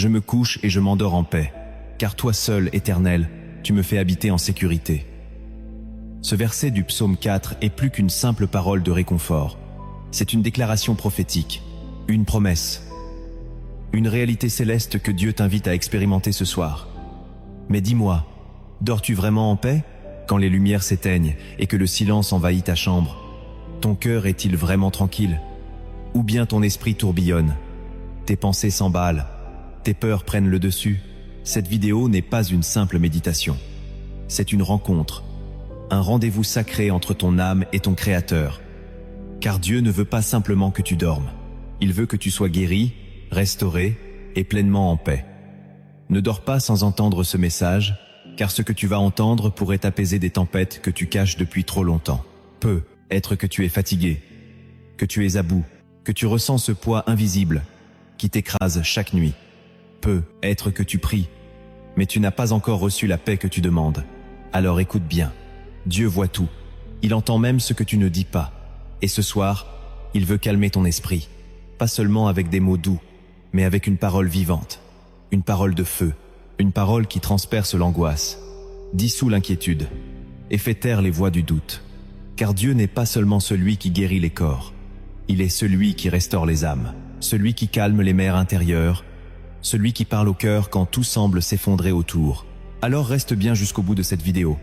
Je me couche et je m'endors en paix, car toi seul, Éternel, tu me fais habiter en sécurité. Ce verset du psaume 4 est plus qu'une simple parole de réconfort. C'est une déclaration prophétique, une promesse, une réalité céleste que Dieu t'invite à expérimenter ce soir. Mais dis-moi, dors-tu vraiment en paix quand les lumières s'éteignent et que le silence envahit ta chambre? Ton cœur est-il vraiment tranquille? Ou bien ton esprit tourbillonne? Tes pensées s'emballent, tes peurs prennent le dessus? Cette vidéo n'est pas une simple méditation. C'est une rencontre, un rendez-vous sacré entre ton âme et ton Créateur. Car Dieu ne veut pas simplement que tu dormes. Il veut que tu sois guéri, restauré et pleinement en paix. Ne dors pas sans entendre ce message, car ce que tu vas entendre pourrait apaiser des tempêtes que tu caches depuis trop longtemps. Peut être que tu es fatigué, que tu es à bout, que tu ressens ce poids invisible qui t'écrase chaque nuit. Peut être que tu pries, mais tu n'as pas encore reçu la paix que tu demandes. Alors écoute bien. Dieu voit tout. Il entend même ce que tu ne dis pas. Et ce soir, il veut calmer ton esprit. Pas seulement avec des mots doux, mais avec une parole vivante. Une parole de feu. Une parole qui transperce l'angoisse, dissout l'inquiétude et fait taire les voix du doute. Car Dieu n'est pas seulement celui qui guérit les corps. Il est celui qui restaure les âmes, celui qui calme les mers intérieures, celui qui parle au cœur quand tout semble s'effondrer autour. Alors reste bien jusqu'au bout de cette vidéo,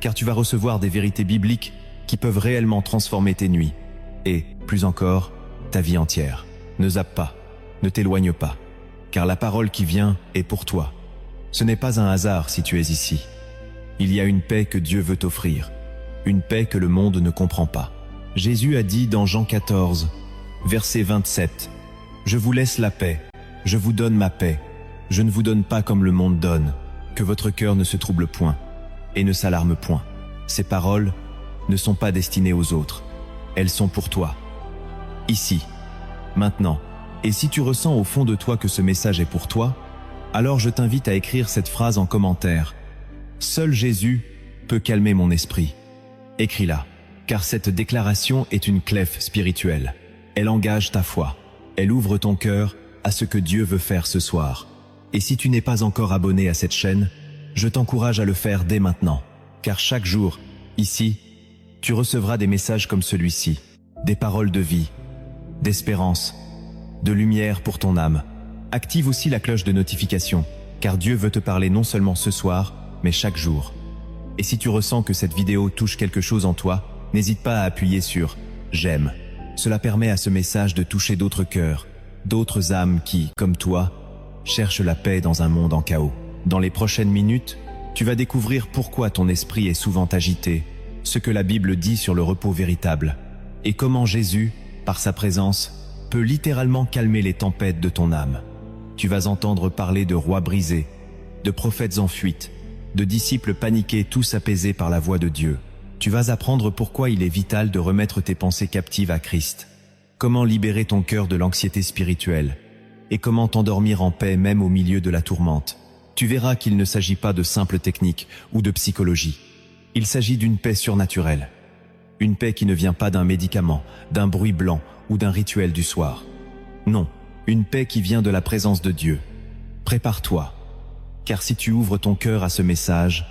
car tu vas recevoir des vérités bibliques qui peuvent réellement transformer tes nuits et, plus encore, ta vie entière. Ne zappe pas, ne t'éloigne pas, car la parole qui vient est pour toi. Ce n'est pas un hasard si tu es ici. Il y a une paix que Dieu veut t'offrir, une paix que le monde ne comprend pas. Jésus a dit dans Jean 14, verset 27, « Je vous laisse la paix, je vous donne ma paix, je ne vous donne pas comme le monde donne, que votre cœur ne se trouble point et ne s'alarme point. » Ces paroles ne sont pas destinées aux autres, elles sont pour toi. Ici, maintenant. Et si tu ressens au fond de toi que ce message est pour toi, alors je t'invite à écrire cette phrase en commentaire. Seul Jésus peut calmer mon esprit. Écris-la, car cette déclaration est une clef spirituelle. Elle engage ta foi. Elle ouvre ton cœur à ce que Dieu veut faire ce soir. Et si tu n'es pas encore abonné à cette chaîne, je t'encourage à le faire dès maintenant. Car chaque jour, ici, tu recevras des messages comme celui-ci. Des paroles de vie, d'espérance, de lumière pour ton âme. Active aussi la cloche de notification, car Dieu veut te parler non seulement ce soir, mais chaque jour. Et si tu ressens que cette vidéo touche quelque chose en toi, n'hésite pas à appuyer sur « J'aime ». Cela permet à ce message de toucher d'autres cœurs, d'autres âmes qui, comme toi, cherchent la paix dans un monde en chaos. Dans les prochaines minutes, tu vas découvrir pourquoi ton esprit est souvent agité, ce que la Bible dit sur le repos véritable, et comment Jésus, par sa présence, peut littéralement calmer les tempêtes de ton âme. Tu vas entendre parler de rois brisés, de prophètes en fuite, de disciples paniqués, tous apaisés par la voix de Dieu. Tu vas apprendre pourquoi il est vital de remettre tes pensées captives à Christ, comment libérer ton cœur de l'anxiété spirituelle, et comment t'endormir en paix même au milieu de la tourmente. Tu verras qu'il ne s'agit pas de simples techniques ou de psychologie. Il s'agit d'une paix surnaturelle. Une paix qui ne vient pas d'un médicament, d'un bruit blanc ou d'un rituel du soir. Non, une paix qui vient de la présence de Dieu. Prépare-toi, car si tu ouvres ton cœur à ce message,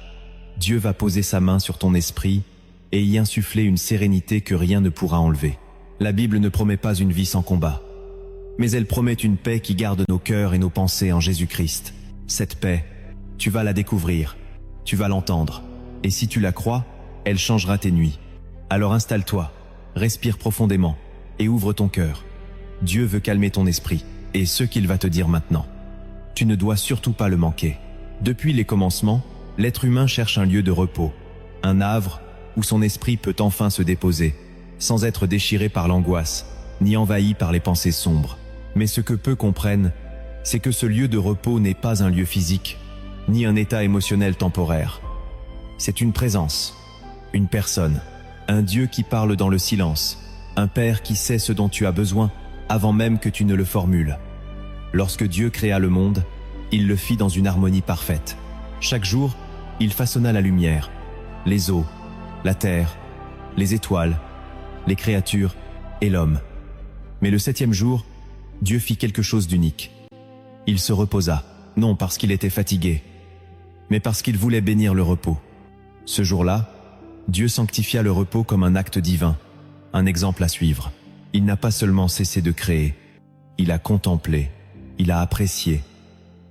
Dieu va poser sa main sur ton esprit et y insuffler une sérénité que rien ne pourra enlever. La Bible ne promet pas une vie sans combat, mais elle promet une paix qui garde nos cœurs et nos pensées en Jésus-Christ. Cette paix, tu vas la découvrir, tu vas l'entendre, et si tu la crois, elle changera tes nuits. Alors installe-toi, respire profondément et ouvre ton cœur. Dieu veut calmer ton esprit, et ce qu'il va te dire maintenant, tu ne dois surtout pas le manquer. Depuis les commencements, l'être humain cherche un lieu de repos, un havre où son esprit peut enfin se déposer, sans être déchiré par l'angoisse, ni envahi par les pensées sombres. Mais ce que peu comprennent, c'est que ce lieu de repos n'est pas un lieu physique, ni un état émotionnel temporaire. C'est une présence, une personne, un Dieu qui parle dans le silence, un Père qui sait ce dont tu as besoin avant même que tu ne le formules. Lorsque Dieu créa le monde, il le fit dans une harmonie parfaite. Chaque jour, il façonna la lumière, les eaux, la terre, les étoiles, les créatures et l'homme. Mais le 7e jour, Dieu fit quelque chose d'unique. Il se reposa, non parce qu'il était fatigué, mais parce qu'il voulait bénir le repos. Ce jour-là, Dieu sanctifia le repos comme un acte divin, un exemple à suivre. Il n'a pas seulement cessé de créer, il a contemplé, il a apprécié,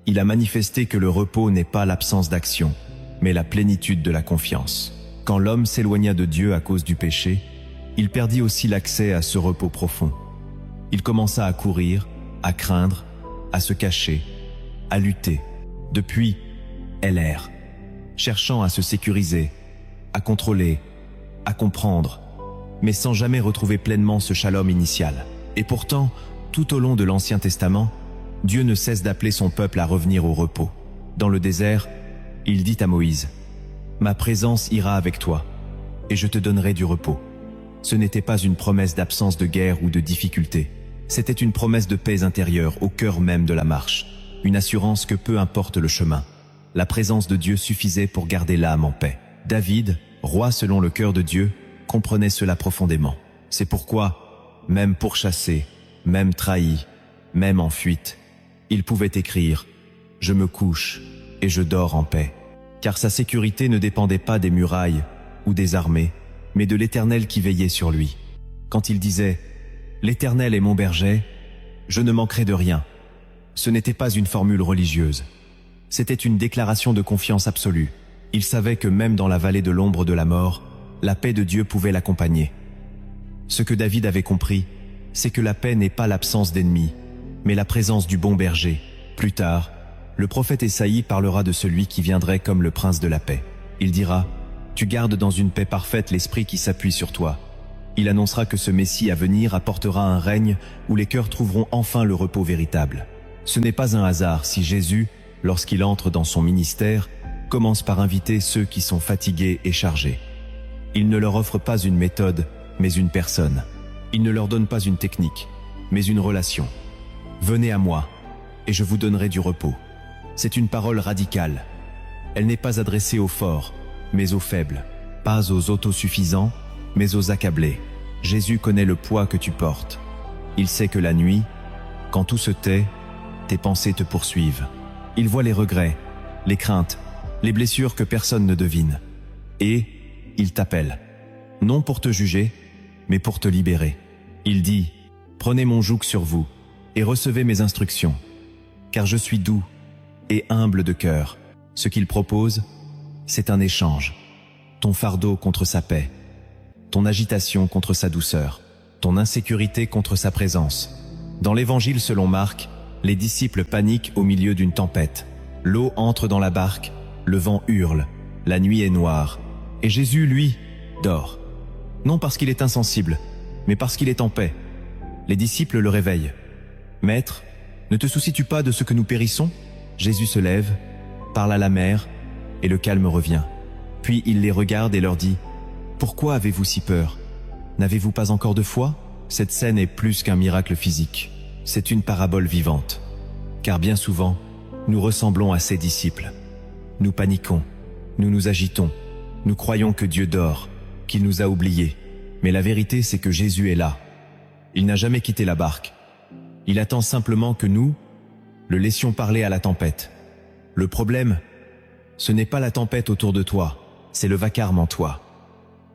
il a manifesté que le repos n'est pas l'absence d'action, mais la plénitude de la confiance. Quand l'homme s'éloigna de Dieu à cause du péché, il perdit aussi l'accès à ce repos profond. Il commença à courir, à craindre, à se cacher, à lutter. Depuis, elle erre, cherchant à se sécuriser, à contrôler, à comprendre, mais sans jamais retrouver pleinement ce shalom initial. Et pourtant, tout au long de l'Ancien Testament, Dieu ne cesse d'appeler son peuple à revenir au repos. Dans le désert, il dit à Moïse, « Ma présence ira avec toi, et je te donnerai du repos. » Ce n'était pas une promesse d'absence de guerre ou de difficulté. C'était une promesse de paix intérieure au cœur même de la marche, une assurance que peu importe le chemin, la présence de Dieu suffisait pour garder l'âme en paix. David, roi selon le cœur de Dieu, comprenait cela profondément. C'est pourquoi, même pourchassé, même trahi, même en fuite, il pouvait écrire « Je me couche et je dors en paix », car sa sécurité ne dépendait pas des murailles ou des armées, mais de l'Éternel qui veillait sur lui. Quand il disait « L'Éternel est mon berger, je ne manquerai de rien », ce n'était pas une formule religieuse. C'était une déclaration de confiance absolue. Il savait que même dans la vallée de l'ombre de la mort, la paix de Dieu pouvait l'accompagner. Ce que David avait compris, c'est que la paix n'est pas l'absence d'ennemis, mais la présence du bon berger. Plus tard, le prophète Ésaïe parlera de celui qui viendrait comme le prince de la paix. Il dira « Tu gardes dans une paix parfaite l'esprit qui s'appuie sur toi ». Il annoncera que ce Messie à venir apportera un règne où les cœurs trouveront enfin le repos véritable. Ce n'est pas un hasard si Jésus, lorsqu'il entre dans son ministère, commence par inviter ceux qui sont fatigués et chargés. Il ne leur offre pas une méthode, mais une personne. Il ne leur donne pas une technique, mais une relation. Venez à moi, et je vous donnerai du repos. C'est une parole radicale. Elle n'est pas adressée aux forts, mais aux faibles. Pas aux autosuffisants, mais aux accablés. Jésus connaît le poids que tu portes. Il sait que la nuit, quand tout se tait, tes pensées te poursuivent. Il voit les regrets, les craintes, les blessures que personne ne devine. Et il t'appelle, non pour te juger, mais pour te libérer. Il dit, prenez mon joug sur vous et recevez mes instructions, car je suis doux et humble de cœur. Ce qu'il propose, c'est un échange. Ton fardeau contre sa paix, ton agitation contre sa douceur, ton insécurité contre sa présence. Dans l'évangile selon Marc, les disciples paniquent au milieu d'une tempête. L'eau entre dans la barque, le vent hurle, la nuit est noire, et Jésus, lui, dort. Non parce qu'il est insensible, mais parce qu'il est en paix. Les disciples le réveillent. « Maître, ne te soucies-tu pas de ce que nous périssons ?» Jésus se lève, parle à la mer, et le calme revient. Puis il les regarde et leur dit « Pourquoi avez-vous si peur? N'avez-vous pas encore de foi ?» Cette scène est plus qu'un miracle physique. C'est une parabole vivante. Car bien souvent, nous ressemblons à ses disciples. Nous paniquons, nous nous agitons, nous croyons que Dieu dort, qu'il nous a oubliés. Mais la vérité, c'est que Jésus est là. Il n'a jamais quitté la barque. Il attend simplement que nous le laissions parler à la tempête. Le problème, ce n'est pas la tempête autour de toi, c'est le vacarme en toi.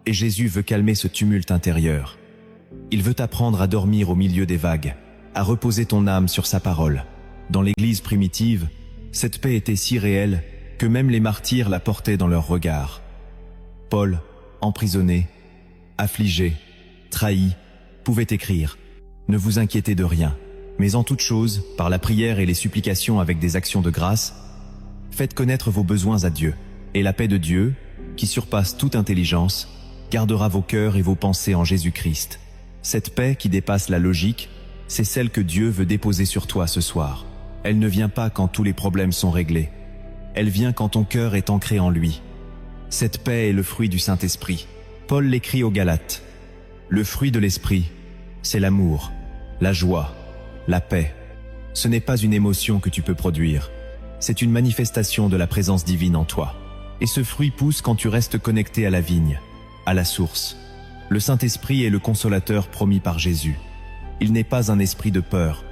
Et Jésus veut calmer ce tumulte intérieur. Il veut t'apprendre à dormir au milieu des vagues, à reposer ton âme sur sa parole. Dans l'Église primitive, cette paix était si réelle que même les martyrs la portaient dans leur regard. Paul, emprisonné, affligé, trahi, pouvait écrire « Ne vous inquiétez de rien, mais en toute chose, par la prière et les supplications avec des actions de grâce, faites connaître vos besoins à Dieu, et la paix de Dieu, qui surpasse toute intelligence, gardera vos cœurs et vos pensées en Jésus-Christ. » Cette paix qui dépasse la logique, c'est celle que Dieu veut déposer sur toi ce soir. Elle ne vient pas quand tous les problèmes sont réglés. Elle vient quand ton cœur est ancré en lui. Cette paix est le fruit du Saint-Esprit. Paul l'écrit aux Galates. Le fruit de l'Esprit, c'est l'amour, la joie, la paix. Ce n'est pas une émotion que tu peux produire. C'est une manifestation de la présence divine en toi. Et ce fruit pousse quand tu restes connecté à la vigne, à la source. Le Saint-Esprit est le consolateur promis par Jésus. Il n'est pas un esprit de peur,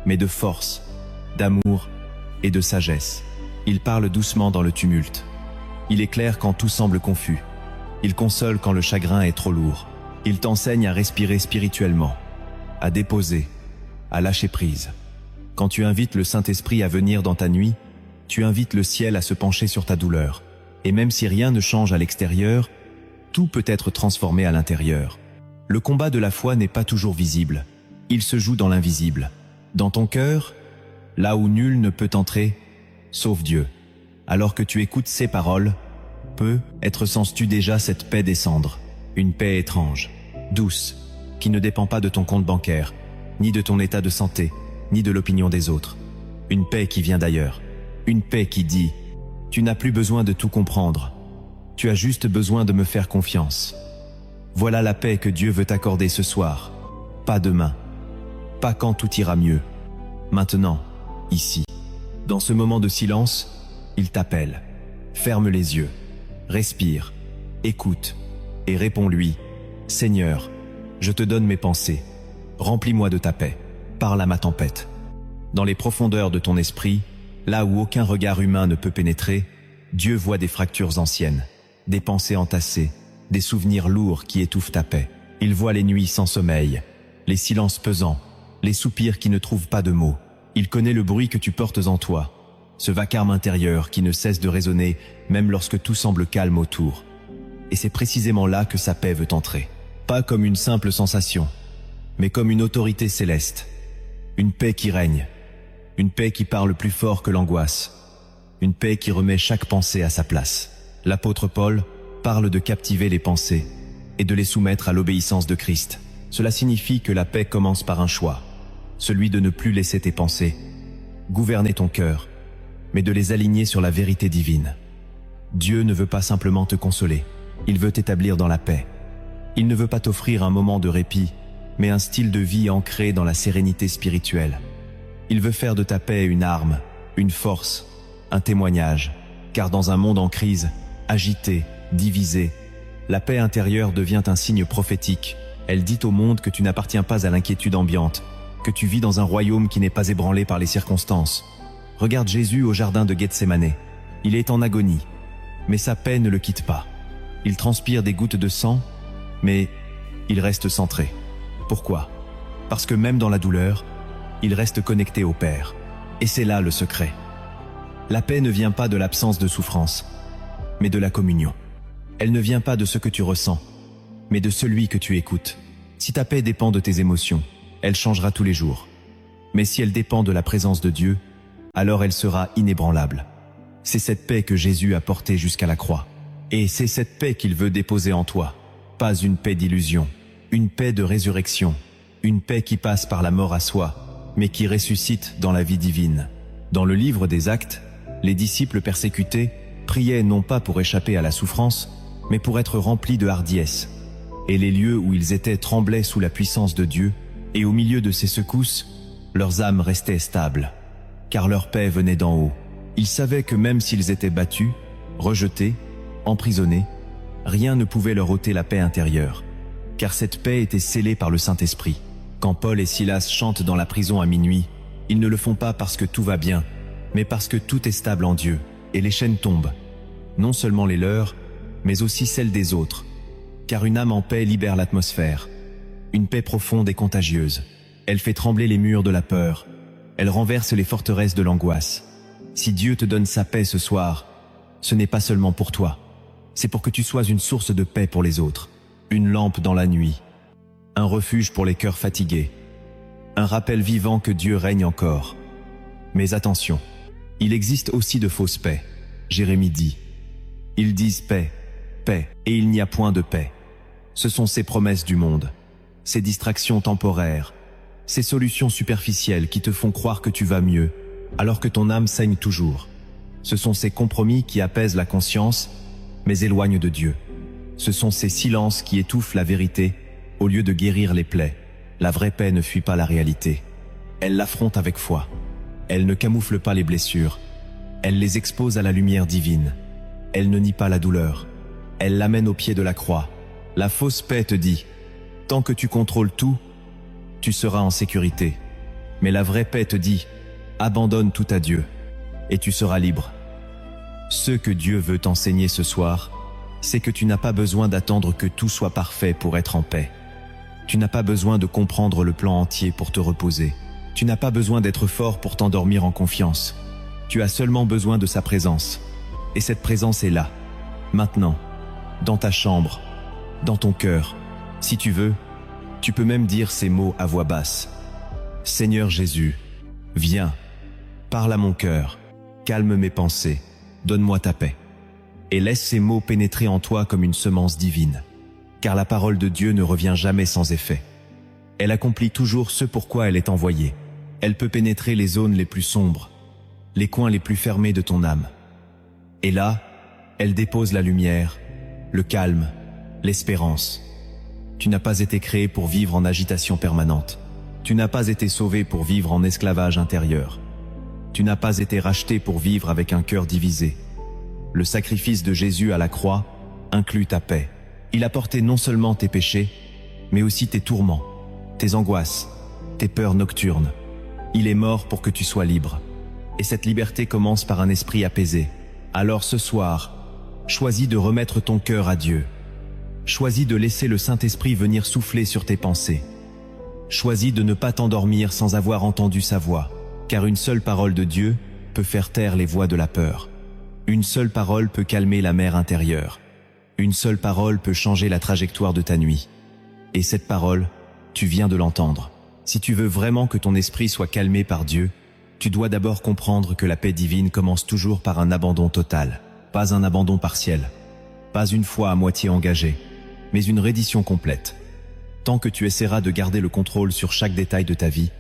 mais de force, d'amour et de sagesse. Il parle doucement dans le tumulte. Il éclaire quand tout semble confus. Il console quand le chagrin est trop lourd. Il t'enseigne à respirer spirituellement, à déposer, à lâcher prise. Quand tu invites le Saint-Esprit à venir dans ta nuit, tu invites le ciel à se pencher sur ta douleur. Et même si rien ne change à l'extérieur, tout peut être transformé à l'intérieur. Le combat de la foi n'est pas toujours visible. Il se joue dans l'invisible. Dans ton cœur, là où nul ne peut entrer, sauf Dieu. Alors que tu écoutes ces paroles, peut-être sens-tu déjà cette paix descendre. Une paix étrange, douce, qui ne dépend pas de ton compte bancaire, ni de ton état de santé, ni de l'opinion des autres. Une paix qui vient d'ailleurs. Une paix qui dit « Tu n'as plus besoin de tout comprendre. Tu as juste besoin de me faire confiance. » Voilà la paix que Dieu veut t'accorder ce soir. Pas demain. Pas quand tout ira mieux. Maintenant, ici. Dans ce moment de silence, il t'appelle. Ferme les yeux. Respire. Écoute. Et réponds-lui. Seigneur, je te donne mes pensées. Remplis-moi de ta paix. Parle à ma tempête. Dans les profondeurs de ton esprit, là où aucun regard humain ne peut pénétrer, Dieu voit des fractures anciennes, des pensées entassées, des souvenirs lourds qui étouffent ta paix. Il voit les nuits sans sommeil, les silences pesants, les soupirs qui ne trouvent pas de mots. Il connaît le bruit que tu portes en toi, ce vacarme intérieur qui ne cesse de résonner même lorsque tout semble calme autour. Et c'est précisément là que sa paix veut entrer. Pas comme une simple sensation, mais comme une autorité céleste. Une paix qui règne. Une paix qui parle plus fort que l'angoisse. Une paix qui remet chaque pensée à sa place. L'apôtre Paul parle de captiver les pensées et de les soumettre à l'obéissance de Christ. Cela signifie que la paix commence par un choix, celui de ne plus laisser tes pensées gouverner ton cœur, mais de les aligner sur la vérité divine. Dieu ne veut pas simplement te consoler, il veut t'établir dans la paix. Il ne veut pas t'offrir un moment de répit, mais un style de vie ancré dans la sérénité spirituelle. Il veut faire de ta paix une arme, une force, un témoignage, car dans un monde en crise, agité, divisé, la paix intérieure devient un signe prophétique. Elle dit au monde que tu n'appartiens pas à l'inquiétude ambiante, que tu vis dans un royaume qui n'est pas ébranlé par les circonstances. Regarde Jésus au jardin de Gethsémanée. Il est en agonie, mais sa paix ne le quitte pas. Il transpire des gouttes de sang, mais il reste centré. Pourquoi? Parce que même dans la douleur, il reste connecté au Père. Et c'est là le secret. La paix ne vient pas de l'absence de souffrance, mais de la communion. Elle ne vient pas de ce que tu ressens, mais de celui que tu écoutes. Si ta paix dépend de tes émotions, elle changera tous les jours. Mais si elle dépend de la présence de Dieu, alors elle sera inébranlable. C'est cette paix que Jésus a portée jusqu'à la croix. Et c'est cette paix qu'il veut déposer en toi. Pas une paix d'illusion, une paix de résurrection, une paix qui passe par la mort à soi, mais qui ressuscite dans la vie divine. Dans le livre des Actes, les disciples persécutés priaient non pas pour échapper à la souffrance, mais pour être remplis de hardiesse. Et les lieux où ils étaient tremblaient sous la puissance de Dieu, et au milieu de ces secousses, leurs âmes restaient stables, car leur paix venait d'en haut. Ils savaient que même s'ils étaient battus, rejetés, emprisonnés, rien ne pouvait leur ôter la paix intérieure, car cette paix était scellée par le Saint-Esprit. Quand Paul et Silas chantent dans la prison à minuit, ils ne le font pas parce que tout va bien, mais parce que tout est stable en Dieu, et les chaînes tombent, non seulement les leurs, mais aussi celles des autres, car une âme en paix libère l'atmosphère. Une paix profonde et contagieuse. Elle fait trembler les murs de la peur. Elle renverse les forteresses de l'angoisse. Si Dieu te donne sa paix ce soir, ce n'est pas seulement pour toi. C'est pour que tu sois une source de paix pour les autres. Une lampe dans la nuit. Un refuge pour les cœurs fatigués. Un rappel vivant que Dieu règne encore. Mais attention, il existe aussi de fausses paix. Jérémie dit. Ils disent paix, paix, et il n'y a point de paix. Ce sont ces promesses du monde. Ces distractions temporaires, ces solutions superficielles qui te font croire que tu vas mieux, alors que ton âme saigne toujours. Ce sont ces compromis qui apaisent la conscience, mais éloignent de Dieu. Ce sont ces silences qui étouffent la vérité, au lieu de guérir les plaies. La vraie paix ne fuit pas la réalité. Elle l'affronte avec foi. Elle ne camoufle pas les blessures. Elle les expose à la lumière divine. Elle ne nie pas la douleur. Elle l'amène au pied de la croix. La fausse paix te dit: tant que tu contrôles tout, tu seras en sécurité. Mais la vraie paix te dit: abandonne tout à Dieu, et tu seras libre. Ce que Dieu veut t'enseigner ce soir, c'est que tu n'as pas besoin d'attendre que tout soit parfait pour être en paix. Tu n'as pas besoin de comprendre le plan entier pour te reposer. Tu n'as pas besoin d'être fort pour t'endormir en confiance. Tu as seulement besoin de sa présence. Et cette présence est là, maintenant, dans ta chambre, dans ton cœur. Si tu veux, tu peux même dire ces mots à voix basse. Seigneur Jésus, viens, parle à mon cœur, calme mes pensées, donne-moi ta paix. Et laisse ces mots pénétrer en toi comme une semence divine. Car la parole de Dieu ne revient jamais sans effet. Elle accomplit toujours ce pourquoi elle est envoyée. Elle peut pénétrer les zones les plus sombres, les coins les plus fermés de ton âme. Et là, elle dépose la lumière, le calme, l'espérance. Tu n'as pas été créé pour vivre en agitation permanente. Tu n'as pas été sauvé pour vivre en esclavage intérieur. Tu n'as pas été racheté pour vivre avec un cœur divisé. Le sacrifice de Jésus à la croix inclut ta paix. Il a porté non seulement tes péchés, mais aussi tes tourments, tes angoisses, tes peurs nocturnes. Il est mort pour que tu sois libre. Et cette liberté commence par un esprit apaisé. Alors ce soir, choisis de remettre ton cœur à Dieu. Choisis de laisser le Saint-Esprit venir souffler sur tes pensées. Choisis de ne pas t'endormir sans avoir entendu sa voix, car une seule parole de Dieu peut faire taire les voix de la peur. Une seule parole peut calmer la mer intérieure. Une seule parole peut changer la trajectoire de ta nuit. Et cette parole, tu viens de l'entendre. Si tu veux vraiment que ton esprit soit calmé par Dieu, tu dois d'abord comprendre que la paix divine commence toujours par un abandon total, pas un abandon partiel, pas une foi à moitié engagée, mais une reddition complète. Tant que tu essaieras de garder le contrôle sur chaque détail de ta vie,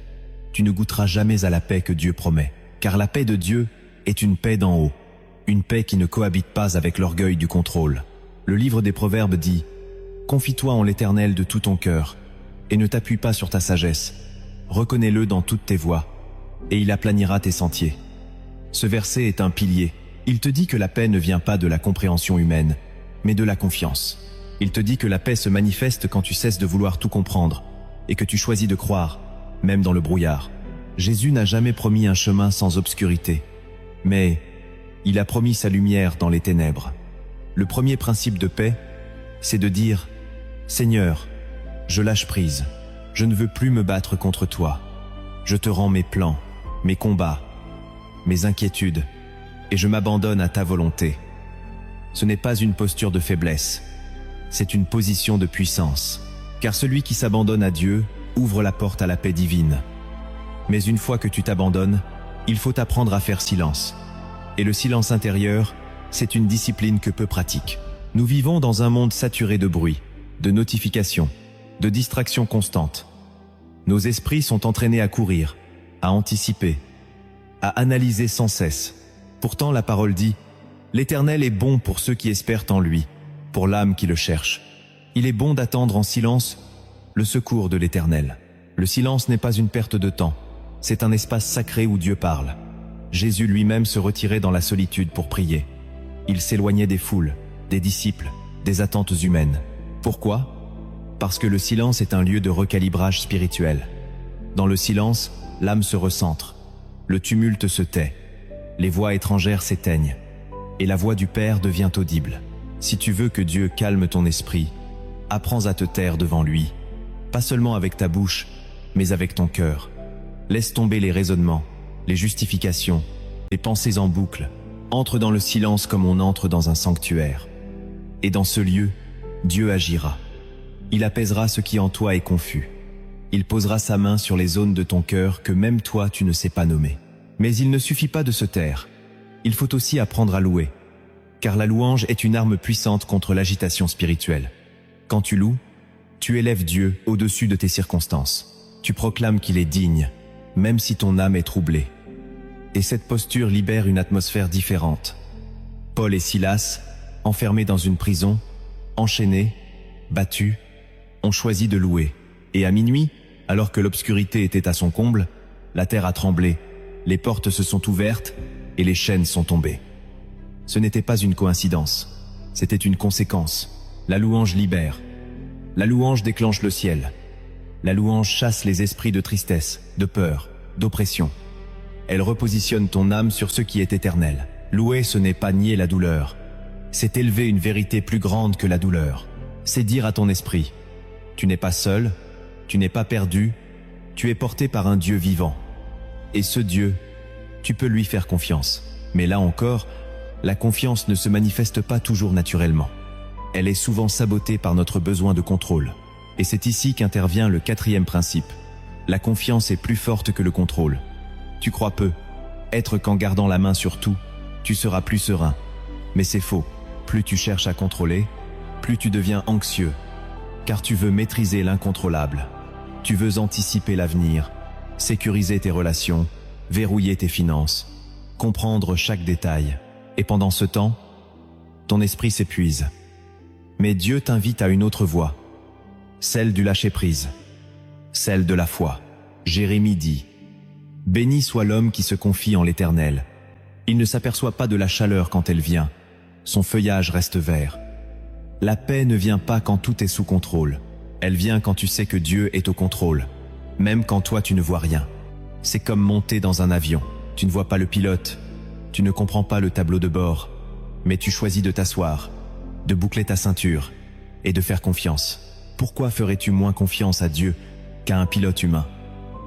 tu ne goûteras jamais à la paix que Dieu promet, car la paix de Dieu est une paix d'en haut, une paix qui ne cohabite pas avec l'orgueil du contrôle. Le livre des Proverbes dit « Confie-toi en l'Éternel de tout ton cœur, et ne t'appuie pas sur ta sagesse. Reconnais-le dans toutes tes voies, et il aplanira tes sentiers. » Ce verset est un pilier. Il te dit que la paix ne vient pas de la compréhension humaine, mais de la confiance. Il te dit que la paix se manifeste quand tu cesses de vouloir tout comprendre, et que tu choisis de croire, même dans le brouillard. Jésus n'a jamais promis un chemin sans obscurité, mais il a promis sa lumière dans les ténèbres. Le premier principe de paix, c'est de dire « Seigneur, je lâche prise, je ne veux plus me battre contre toi. Je te rends mes plans, mes combats, mes inquiétudes, et je m'abandonne à ta volonté. » Ce n'est pas une posture de faiblesse, c'est une position de puissance, car celui qui s'abandonne à Dieu ouvre la porte à la paix divine. Mais une fois que tu t'abandonnes, il faut apprendre à faire silence. Et le silence intérieur, c'est une discipline que peu pratique. Nous vivons dans un monde saturé de bruit, de notifications, de distractions constantes. Nos esprits sont entraînés à courir, à anticiper, à analyser sans cesse. Pourtant la parole dit « L'Éternel est bon pour ceux qui espèrent en lui, pour l'âme qui le cherche. » Il est bon d'attendre en silence le secours de l'Éternel. Le silence n'est pas une perte de temps, c'est un espace sacré où Dieu parle. Jésus lui-même se retirait dans la solitude pour prier. Il s'éloignait des foules, des disciples, des attentes humaines. Pourquoi ? Parce que le silence est un lieu de recalibrage spirituel. Dans le silence, l'âme se recentre, le tumulte se tait, les voix étrangères s'éteignent, et la voix du Père devient audible. Si tu veux que Dieu calme ton esprit, apprends à te taire devant lui, pas seulement avec ta bouche, mais avec ton cœur. Laisse tomber les raisonnements, les justifications, les pensées en boucle. Entre dans le silence comme on entre dans un sanctuaire. Et dans ce lieu, Dieu agira. Il apaisera ce qui en toi est confus. Il posera sa main sur les zones de ton cœur que même toi tu ne sais pas nommer. Mais il ne suffit pas de se taire. Il faut aussi apprendre à louer. Car la louange est une arme puissante contre l'agitation spirituelle. Quand tu loues, tu élèves Dieu au-dessus de tes circonstances. Tu proclames qu'il est digne, même si ton âme est troublée. Et cette posture libère une atmosphère différente. Paul et Silas, enfermés dans une prison, enchaînés, battus, ont choisi de louer. Et à minuit, alors que l'obscurité était à son comble, la terre a tremblé, les portes se sont ouvertes et les chaînes sont tombées. Ce n'était pas une coïncidence, c'était une conséquence. La louange libère. La louange déclenche le ciel. La louange chasse les esprits de tristesse, de peur, d'oppression. Elle repositionne ton âme sur ce qui est éternel. Louer, ce n'est pas nier la douleur. C'est élever une vérité plus grande que la douleur. C'est dire à ton esprit, tu n'es pas seul, tu n'es pas perdu, tu es porté par un Dieu vivant. Et ce Dieu, tu peux lui faire confiance. Mais là encore, la confiance ne se manifeste pas toujours naturellement. Elle est souvent sabotée par notre besoin de contrôle. Et c'est ici qu'intervient le 4e principe. La confiance est plus forte que le contrôle. Tu crois peu, être qu'en gardant la main sur tout, tu seras plus serein. Mais c'est faux. Plus tu cherches à contrôler, plus tu deviens anxieux. Car tu veux maîtriser l'incontrôlable. Tu veux anticiper l'avenir, sécuriser tes relations, verrouiller tes finances, comprendre chaque détail. Et pendant ce temps, ton esprit s'épuise. Mais Dieu t'invite à une autre voie, celle du lâcher-prise, celle de la foi. Jérémie dit, « Béni soit l'homme qui se confie en l'Éternel. Il ne s'aperçoit pas de la chaleur quand elle vient, son feuillage reste vert. » La paix ne vient pas quand tout est sous contrôle. Elle vient quand tu sais que Dieu est au contrôle, même quand toi tu ne vois rien. C'est comme monter dans un avion. Tu ne vois pas le pilote, tu ne comprends pas le tableau de bord, mais tu choisis de t'asseoir, de boucler ta ceinture et de faire confiance. Pourquoi ferais-tu moins confiance à Dieu qu'à un pilote humain?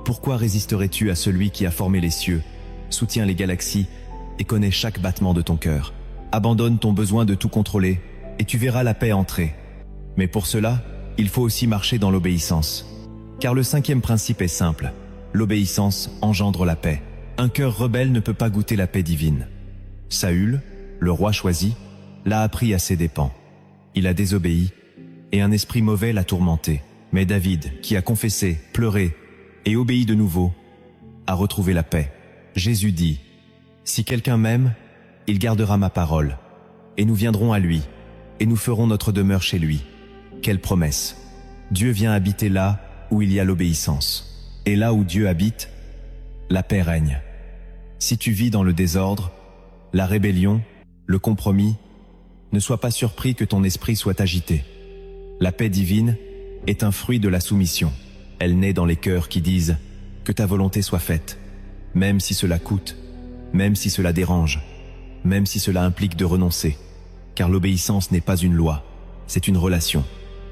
Pourquoi résisterais-tu à celui qui a formé les cieux, soutient les galaxies et connaît chaque battement de ton cœur? Abandonne ton besoin de tout contrôler et tu verras la paix entrer. Mais pour cela, il faut aussi marcher dans l'obéissance. Car le 5e principe est simple. L'obéissance engendre la paix. Un cœur rebelle ne peut pas goûter la paix divine. Saül, le roi choisi, l'a appris à ses dépens. Il a désobéi, et un esprit mauvais l'a tourmenté. Mais David, qui a confessé, pleuré, et obéi de nouveau, a retrouvé la paix. Jésus dit, « Si quelqu'un m'aime, il gardera ma parole, et nous viendrons à lui, et nous ferons notre demeure chez lui. » Quelle promesse! Dieu vient habiter là où il y a l'obéissance. Et là où Dieu habite, la paix règne. Si tu vis dans le désordre, la rébellion, le compromis, ne sois pas surpris que ton esprit soit agité. La paix divine est un fruit de la soumission. Elle naît dans les cœurs qui disent « Que ta volonté soit faite », même si cela coûte, même si cela dérange, même si cela implique de renoncer. Car l'obéissance n'est pas une loi, c'est une relation.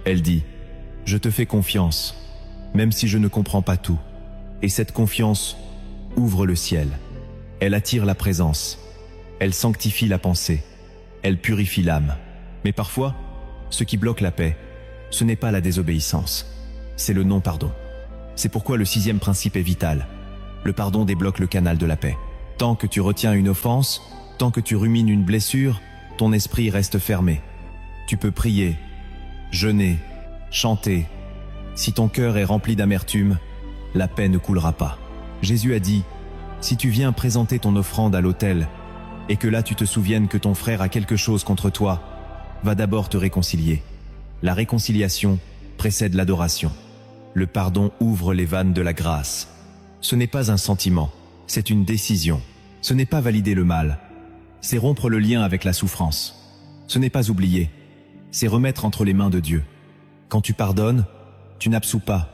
Elle dit « Je te fais confiance, même si je ne comprends pas tout. » Et cette confiance ouvre le ciel. Elle attire la présence. Elle sanctifie la pensée. Elle purifie l'âme. Mais parfois, ce qui bloque la paix, ce n'est pas la désobéissance, c'est le non-pardon. C'est pourquoi le 6e principe est vital. Le pardon débloque le canal de la paix. Tant que tu retiens une offense, tant que tu rumines une blessure, ton esprit reste fermé. Tu peux prier, jeûner, chanter. Si ton cœur est rempli d'amertume, la paix ne coulera pas. Jésus a dit, si tu viens présenter ton offrande à l'autel, et que là tu te souviennes que ton frère a quelque chose contre toi, va d'abord te réconcilier. La réconciliation précède l'adoration. Le pardon ouvre les vannes de la grâce. Ce n'est pas un sentiment, c'est une décision. Ce n'est pas valider le mal, c'est rompre le lien avec la souffrance. Ce n'est pas oublier, c'est remettre entre les mains de Dieu. Quand tu pardonnes, tu n'absous pas,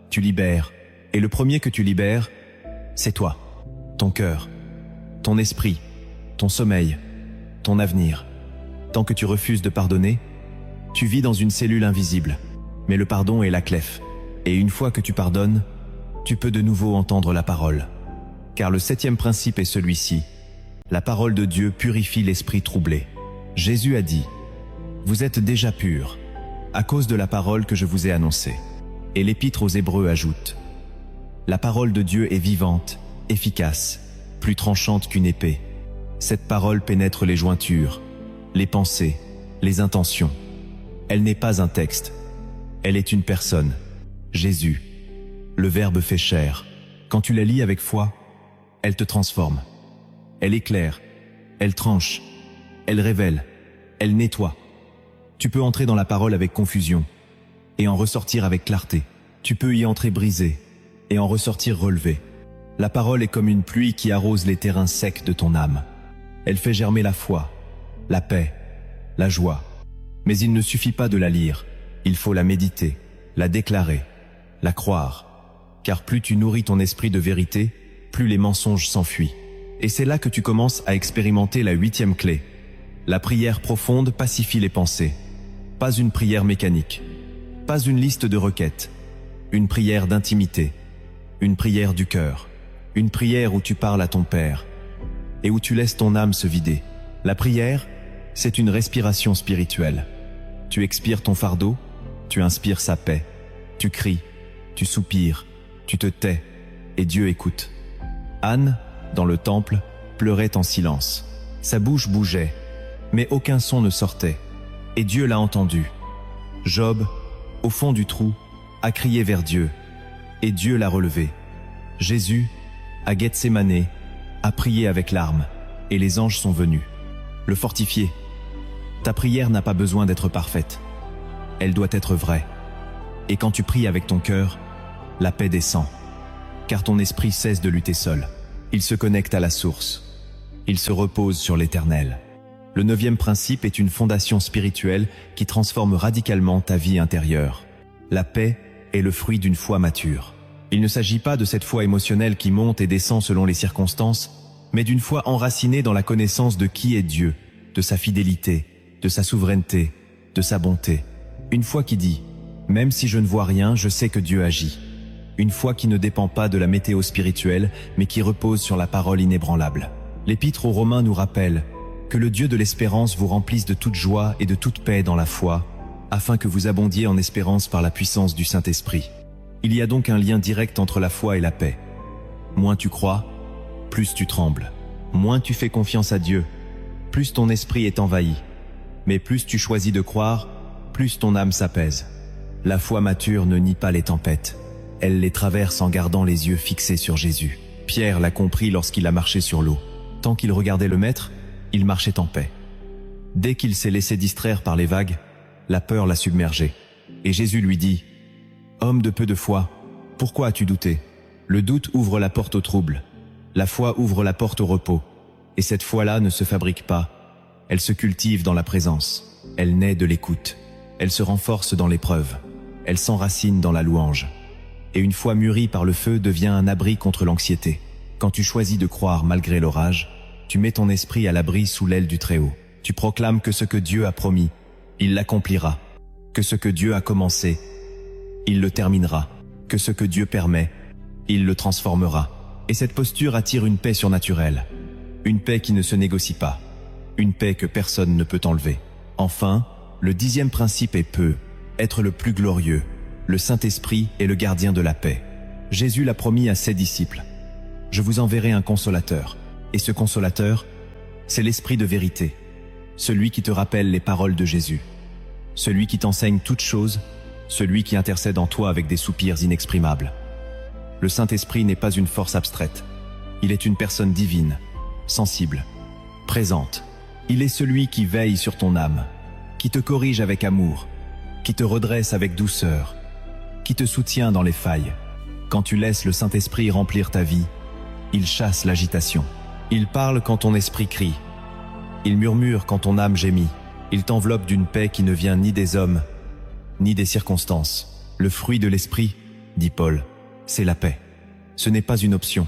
tu libères. Et le premier que tu libères, c'est toi, ton cœur, ton esprit, ton sommeil, ton avenir. Tant que tu refuses de pardonner, tu vis dans une cellule invisible. Mais le pardon est la clef. Et une fois que tu pardonnes, tu peux de nouveau entendre la parole. Car le 7e principe est celui-ci. La parole de Dieu purifie l'esprit troublé. Jésus a dit, « Vous êtes déjà purs, à cause de la parole que je vous ai annoncée. » Et l'Épître aux Hébreux ajoute, « La parole de Dieu est vivante, efficace, plus tranchante qu'une épée. Cette parole pénètre les jointures, les pensées, les intentions. Elle n'est pas un texte, elle est une personne, Jésus. Le Verbe fait chair. Quand tu la lis avec foi, elle te transforme. Elle éclaire, elle tranche, elle révèle, elle nettoie. Tu peux entrer dans la parole avec confusion et en ressortir avec clarté. Tu peux y entrer brisé et en ressortir relevé. La parole est comme une pluie qui arrose les terrains secs de ton âme. Elle fait germer la foi, la paix, la joie. Mais il ne suffit pas de la lire, il faut la méditer, la déclarer, la croire. Car plus tu nourris ton esprit de vérité, plus les mensonges s'enfuient. Et c'est là que tu commences à expérimenter la 8e clé. La prière profonde pacifie les pensées. Pas une prière mécanique. Pas une liste de requêtes. Une prière d'intimité. Une prière du cœur. Une prière où tu parles à ton Père. Et où tu laisses ton âme se vider. La prière, c'est une respiration spirituelle. Tu expires ton fardeau, tu inspires sa paix. Tu cries, tu soupires, tu te tais, et Dieu écoute. Anne, dans le temple, pleurait en silence. Sa bouche bougeait, mais aucun son ne sortait. Et Dieu l'a entendu. Job, au fond du trou, a crié vers Dieu. Et Dieu l'a relevé. Jésus, à Gethsémané, a prié avec larmes, et les anges sont venus. Le fortifier. Ta prière n'a pas besoin d'être parfaite. Elle doit être vraie. Et quand tu pries avec ton cœur, la paix descend. Car ton esprit cesse de lutter seul. Il se connecte à la source. Il se repose sur l'Éternel. Le 9e principe est une fondation spirituelle qui transforme radicalement ta vie intérieure. La paix est le fruit d'une foi mature. Il ne s'agit pas de cette foi émotionnelle qui monte et descend selon les circonstances, mais d'une foi enracinée dans la connaissance de qui est Dieu, de sa fidélité, de sa souveraineté, de sa bonté. Une foi qui dit « Même si je ne vois rien, je sais que Dieu agit ». Une foi qui ne dépend pas de la météo spirituelle, mais qui repose sur la parole inébranlable. L'Épître aux Romains nous rappelle que le Dieu de l'espérance vous remplisse de toute joie et de toute paix dans la foi, afin que vous abondiez en espérance par la puissance du Saint-Esprit. Il y a donc un lien direct entre la foi et la paix. Moins tu crois, plus tu trembles. Moins tu fais confiance à Dieu, plus ton esprit est envahi. Mais plus tu choisis de croire, plus ton âme s'apaise. La foi mature ne nie pas les tempêtes. Elle les traverse en gardant les yeux fixés sur Jésus. Pierre l'a compris lorsqu'il a marché sur l'eau. Tant qu'il regardait le Maître, il marchait en paix. Dès qu'il s'est laissé distraire par les vagues, la peur l'a submergé. Et Jésus lui dit « Homme de peu de foi, pourquoi as-tu douté ? Le doute ouvre la porte au trouble. La foi ouvre la porte au repos. Et cette foi-là ne se fabrique pas. Elle se cultive dans la présence. Elle naît de l'écoute. Elle se renforce dans l'épreuve. Elle s'enracine dans la louange. Et une foi mûrie par le feu devient un abri contre l'anxiété. Quand tu choisis de croire malgré l'orage, tu mets ton esprit à l'abri sous l'aile du Très-Haut. Tu proclames que ce que Dieu a promis, il l'accomplira. Que ce que Dieu a commencé, il le terminera. Que ce que Dieu permet, il le transformera. Et cette posture attire une paix surnaturelle. Une paix qui ne se négocie pas. Une paix que personne ne peut enlever. Enfin, le 10e principe est être le plus glorieux. Le Saint-Esprit est le gardien de la paix. Jésus l'a promis à ses disciples. Je vous enverrai un consolateur. Et ce consolateur, c'est l'Esprit de vérité. Celui qui te rappelle les paroles de Jésus. Celui qui t'enseigne toutes choses. Celui qui intercède en toi avec des soupirs inexprimables. Le Saint-Esprit n'est pas une force abstraite. Il est une personne divine, sensible, présente. Il est celui qui veille sur ton âme, qui te corrige avec amour, qui te redresse avec douceur, qui te soutient dans les failles. Quand tu laisses le Saint-Esprit remplir ta vie, il chasse l'agitation. Il parle quand ton esprit crie. Il murmure quand ton âme gémit. Il t'enveloppe d'une paix qui ne vient ni des hommes, ni des circonstances. Le fruit de l'esprit, dit Paul, c'est la paix. Ce n'est pas une option.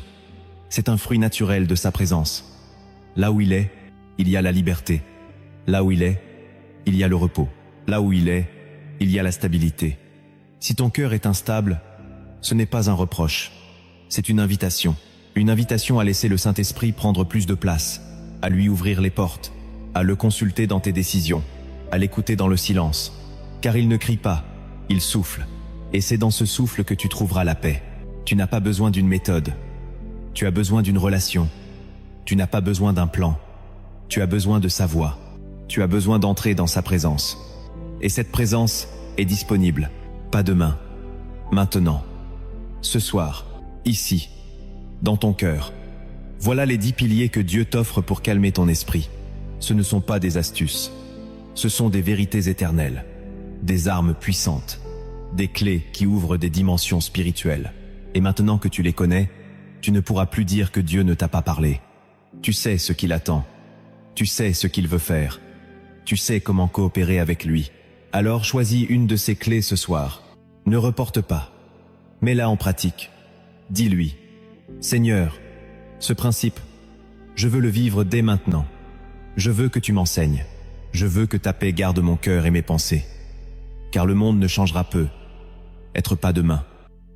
C'est un fruit naturel de sa présence. Là où il est, il y a la liberté. Là où il est, il y a le repos. Là où il est, il y a la stabilité. Si ton cœur est instable, ce n'est pas un reproche. C'est une invitation. Une invitation à laisser le Saint-Esprit prendre plus de place, à lui ouvrir les portes, à le consulter dans tes décisions, à l'écouter dans le silence. Car il ne crie pas, il souffle. Et c'est dans ce souffle que tu trouveras la paix. Tu n'as pas besoin d'une méthode. Tu as besoin d'une relation. Tu n'as pas besoin d'un plan. Tu as besoin de sa voix. Tu as besoin d'entrer dans sa présence. Et cette présence est disponible. Pas demain. Maintenant. Ce soir. Ici. Dans ton cœur. Voilà les 10 piliers que Dieu t'offre pour calmer ton esprit. Ce ne sont pas des astuces. Ce sont des vérités éternelles. Des armes puissantes. Des clés qui ouvrent des dimensions spirituelles. Et maintenant que tu les connais, tu ne pourras plus dire que Dieu ne t'a pas parlé. Tu sais ce qu'il attend. Tu sais ce qu'il veut faire. Tu sais comment coopérer avec lui. Alors choisis une de ces clés ce soir. Ne reporte pas. Mets-la en pratique. Dis-lui, « Seigneur, Ce principe, je veux le vivre dès maintenant. Je veux que tu m'enseignes. Je veux que ta paix garde mon cœur et mes pensées. Car le monde ne changera peu. Être pas demain.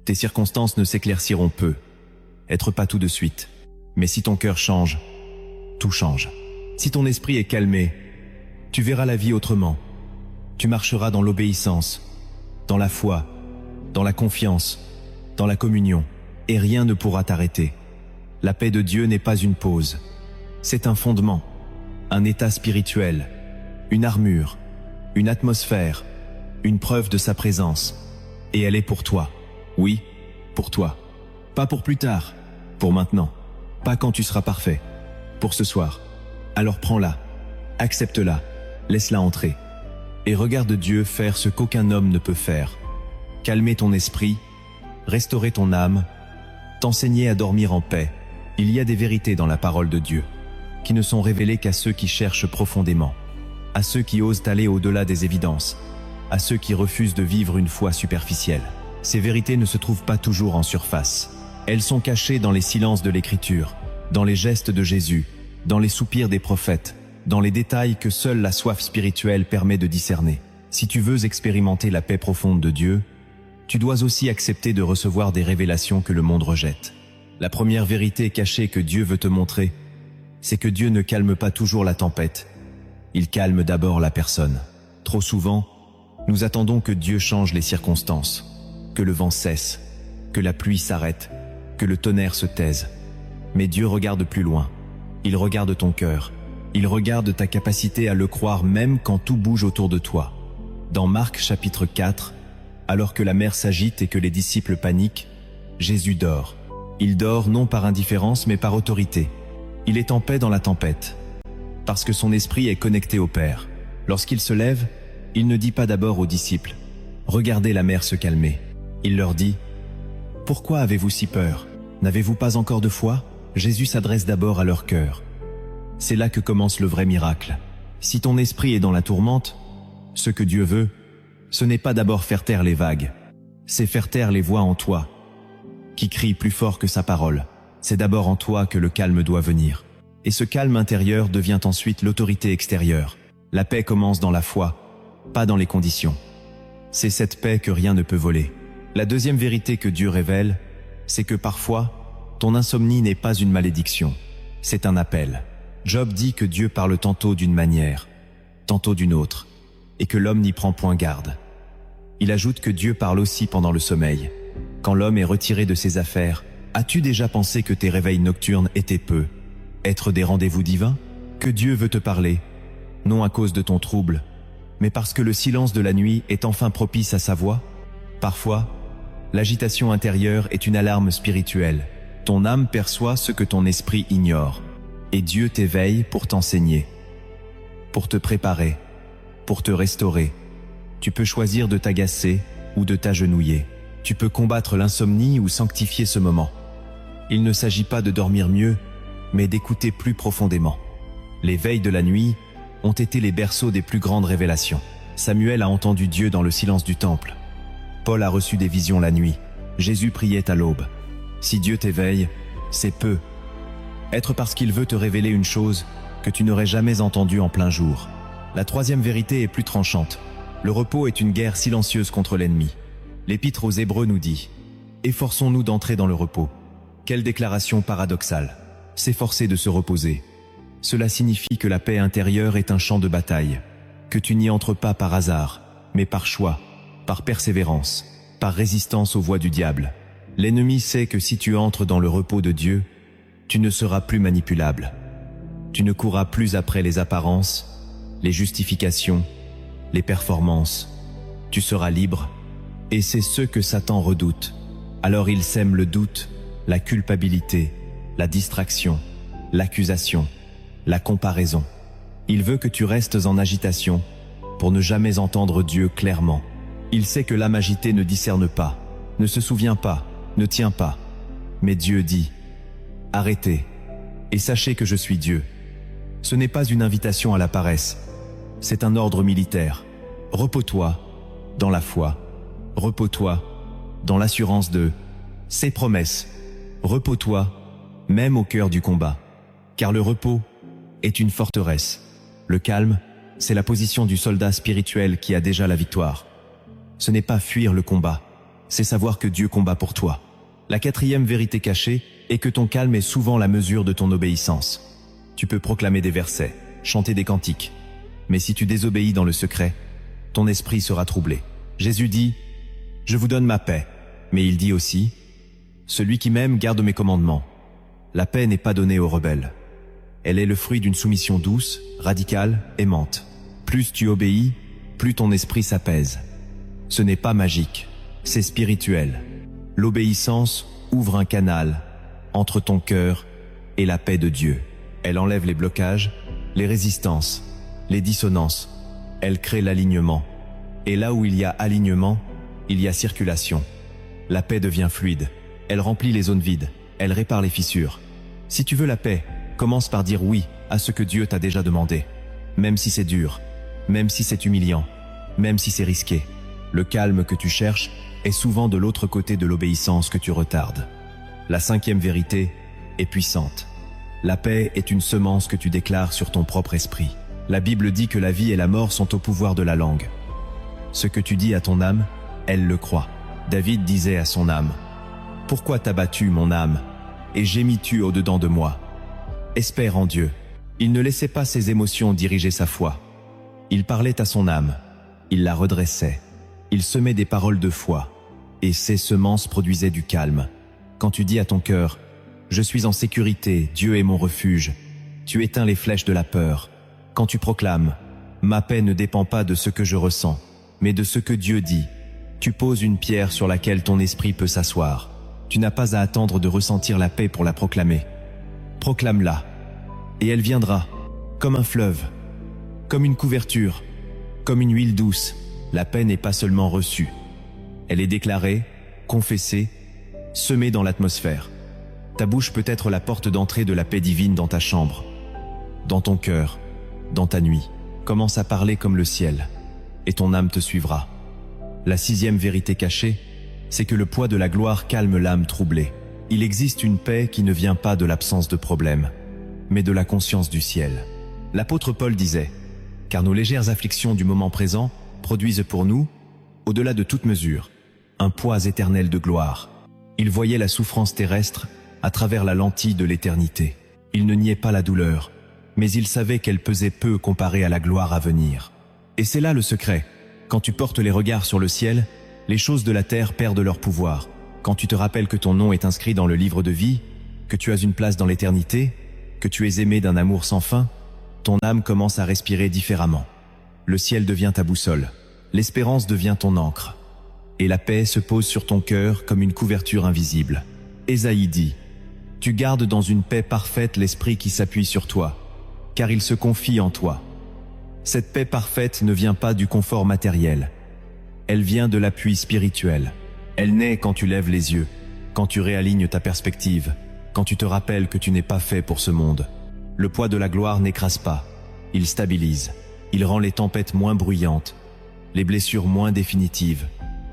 Tes circonstances ne s'éclairciront peu. Être pas tout de suite. Mais si ton cœur change, tout change. Si ton esprit est calmé, tu verras la vie autrement. Tu marcheras dans l'obéissance, dans la foi, dans la confiance, dans la communion, et rien ne pourra t'arrêter. La paix de Dieu n'est pas une pause. C'est un fondement, un état spirituel, une armure, une atmosphère, une preuve de sa présence. Et elle est pour toi. Oui, pour toi. Pas pour plus tard, pour maintenant. Pas quand tu seras parfait. Pour ce soir. Alors prends-la, accepte-la, laisse-la entrer. Et regarde Dieu faire ce qu'aucun homme ne peut faire. Calmer ton esprit, restaurer ton âme, t'enseigner à dormir en paix. Il y a des vérités dans la parole de Dieu, qui ne sont révélées qu'à ceux qui cherchent profondément, à ceux qui osent aller au-delà des évidences, à ceux qui refusent de vivre une foi superficielle. Ces vérités ne se trouvent pas toujours en surface. Elles sont cachées dans les silences de l'Écriture, dans les gestes de Jésus, dans les soupirs des prophètes, dans les détails que seule la soif spirituelle permet de discerner. Si tu veux expérimenter la paix profonde de Dieu, tu dois aussi accepter de recevoir des révélations que le monde rejette. La première vérité cachée que Dieu veut te montrer, c'est que Dieu ne calme pas toujours la tempête. Il calme d'abord la personne. Trop souvent, nous attendons que Dieu change les circonstances, que le vent cesse, que la pluie s'arrête, que le tonnerre se taise. Mais Dieu regarde plus loin. Il regarde ton cœur. Il regarde ta capacité à le croire même quand tout bouge autour de toi. Dans Marc chapitre 4, alors que la mer s'agite et que les disciples paniquent, Jésus dort. Il dort non par indifférence mais par autorité. Il est en paix dans la tempête, parce que son esprit est connecté au Père. Lorsqu'il se lève, il ne dit pas d'abord aux disciples « Regardez la mer se calmer ». Il leur dit « Pourquoi avez-vous si peur? N'avez-vous pas encore de foi ?» Jésus s'adresse d'abord à leur cœur. C'est là que commence le vrai miracle. Si ton esprit est dans la tourmente, ce que Dieu veut, ce n'est pas d'abord faire taire les vagues, c'est faire taire les voix en toi, qui crient plus fort que sa parole. C'est d'abord en toi que le calme doit venir. Et ce calme intérieur devient ensuite l'autorité extérieure. La paix commence dans la foi, pas dans les conditions. C'est cette paix que rien ne peut voler. La deuxième vérité que Dieu révèle, c'est que parfois, ton insomnie n'est pas une malédiction, c'est un appel. Job dit que Dieu parle tantôt d'une manière, tantôt d'une autre, et que l'homme n'y prend point garde. Il ajoute que Dieu parle aussi pendant le sommeil. Quand l'homme est retiré de ses affaires, as-tu déjà pensé que tes réveils nocturnes étaient peu, être des rendez-vous divins? Que Dieu veut te parler, non à cause de ton trouble, mais parce que le silence de la nuit est enfin propice à sa voix? Parfois, l'agitation intérieure est une alarme spirituelle. Ton âme perçoit ce que ton esprit ignore. Et Dieu t'éveille pour t'enseigner, pour te préparer, pour te restaurer. Tu peux choisir de t'agacer ou de t'agenouiller. Tu peux combattre l'insomnie ou sanctifier ce moment. Il ne s'agit pas de dormir mieux, mais d'écouter plus profondément. Les veilles de la nuit ont été les berceaux des plus grandes révélations. Samuel a entendu Dieu dans le silence du temple. Paul a reçu des visions la nuit. Jésus priait à l'aube. Si Dieu t'éveille, c'est peu. Être parce qu'il veut te révéler une chose que tu n'aurais jamais entendue en plein jour. La troisième vérité est plus tranchante. Le repos est une guerre silencieuse contre l'ennemi. L'Épître aux Hébreux nous dit « Efforçons-nous d'entrer dans le repos ». Quelle déclaration paradoxale. S'efforcer de se reposer. Cela signifie que la paix intérieure est un champ de bataille, que tu n'y entres pas par hasard, mais par choix, par persévérance, par résistance aux voies du diable. L'ennemi sait que si tu entres dans le repos de Dieu, tu ne seras plus manipulable. Tu ne courras plus après les apparences, les justifications, les performances. Tu seras libre, et c'est ce que Satan redoute. Alors il sème le doute, la culpabilité, la distraction, l'accusation, la comparaison. Il veut que tu restes en agitation pour ne jamais entendre Dieu clairement. Il sait que l'âme agitée ne discerne pas, ne se souvient pas, ne tient pas. Mais Dieu dit « Arrêtez, et sachez que je suis Dieu ». Ce n'est pas une invitation à la paresse, c'est un ordre militaire. Repos-toi dans la foi, repos-toi dans l'assurance de ses promesses, repos-toi même au cœur du combat. Car le repos est une forteresse. Le calme, c'est la position du soldat spirituel qui a déjà la victoire. Ce n'est pas fuir le combat, c'est savoir que Dieu combat pour toi. La quatrième vérité cachée est que ton calme est souvent la mesure de ton obéissance. Tu peux proclamer des versets, chanter des cantiques, mais si tu désobéis dans le secret, ton esprit sera troublé. Jésus dit « Je vous donne ma paix », mais il dit aussi « Celui qui m'aime garde mes commandements ». La paix n'est pas donnée aux rebelles. Elle est le fruit d'une soumission douce, radicale, aimante. Plus tu obéis, plus ton esprit s'apaise. Ce n'est pas magique, c'est spirituel. L'obéissance ouvre un canal entre ton cœur et la paix de Dieu. Elle enlève les blocages, les résistances, les dissonances. Elle crée l'alignement. Et là où il y a alignement, il y a circulation. La paix devient fluide. Elle remplit les zones vides. Elle répare les fissures. Si tu veux la paix, commence par dire oui à ce que Dieu t'a déjà demandé. Même si c'est dur, même si c'est humiliant, même si c'est risqué. Le calme que tu cherches est souvent de l'autre côté de l'obéissance que tu retardes. La cinquième vérité est puissante. La paix est une semence que tu déclares sur ton propre esprit. La Bible dit que la vie et la mort sont au pouvoir de la langue. Ce que tu dis à ton âme, elle le croit. David disait à son âme, « Pourquoi t'as battu, mon âme, et gémis-tu au-dedans de moi ?» Espère en Dieu. Il ne laissait pas ses émotions diriger sa foi. Il parlait à son âme. Il la redressait. Il semait des paroles de foi. Et ces semences produisaient du calme. Quand tu dis à ton cœur, « Je suis en sécurité, Dieu est mon refuge », tu éteins les flèches de la peur. Quand tu proclames, « Ma paix ne dépend pas de ce que je ressens, mais de ce que Dieu dit », tu poses une pierre sur laquelle ton esprit peut s'asseoir. Tu n'as pas à attendre de ressentir la paix pour la proclamer. Proclame-la, et elle viendra, comme un fleuve, comme une couverture, comme une huile douce. La paix n'est pas seulement reçue. Elle est déclarée, confessée, semée dans l'atmosphère. Ta bouche peut être la porte d'entrée de la paix divine dans ta chambre, dans ton cœur, dans ta nuit. Commence à parler comme le ciel, et ton âme te suivra. La sixième vérité cachée, c'est que le poids de la gloire calme l'âme troublée. Il existe une paix qui ne vient pas de l'absence de problèmes, mais de la conscience du ciel. L'apôtre Paul disait, « Car nos légères afflictions du moment présent produisent pour nous, au-delà de toute mesure, un poids éternel de gloire. » Il voyait la souffrance terrestre à travers la lentille de l'éternité. Il ne niait pas la douleur, mais il savait qu'elle pesait peu comparée à la gloire à venir. Et c'est là le secret. Quand tu portes les regards sur le ciel, les choses de la terre perdent leur pouvoir. Quand tu te rappelles que ton nom est inscrit dans le livre de vie, que tu as une place dans l'éternité, que tu es aimé d'un amour sans fin, ton âme commence à respirer différemment. Le ciel devient ta boussole, l'espérance devient ton encre, et la paix se pose sur ton cœur comme une couverture invisible. Ésaïe dit, « Tu gardes dans une paix parfaite l'esprit qui s'appuie sur toi, car il se confie en toi. » Cette paix parfaite ne vient pas du confort matériel. Elle vient de l'appui spirituel. Elle naît quand tu lèves les yeux, quand tu réalignes ta perspective, quand tu te rappelles que tu n'es pas fait pour ce monde. Le poids de la gloire n'écrase pas, il stabilise. Il rend les tempêtes moins bruyantes, les blessures moins définitives,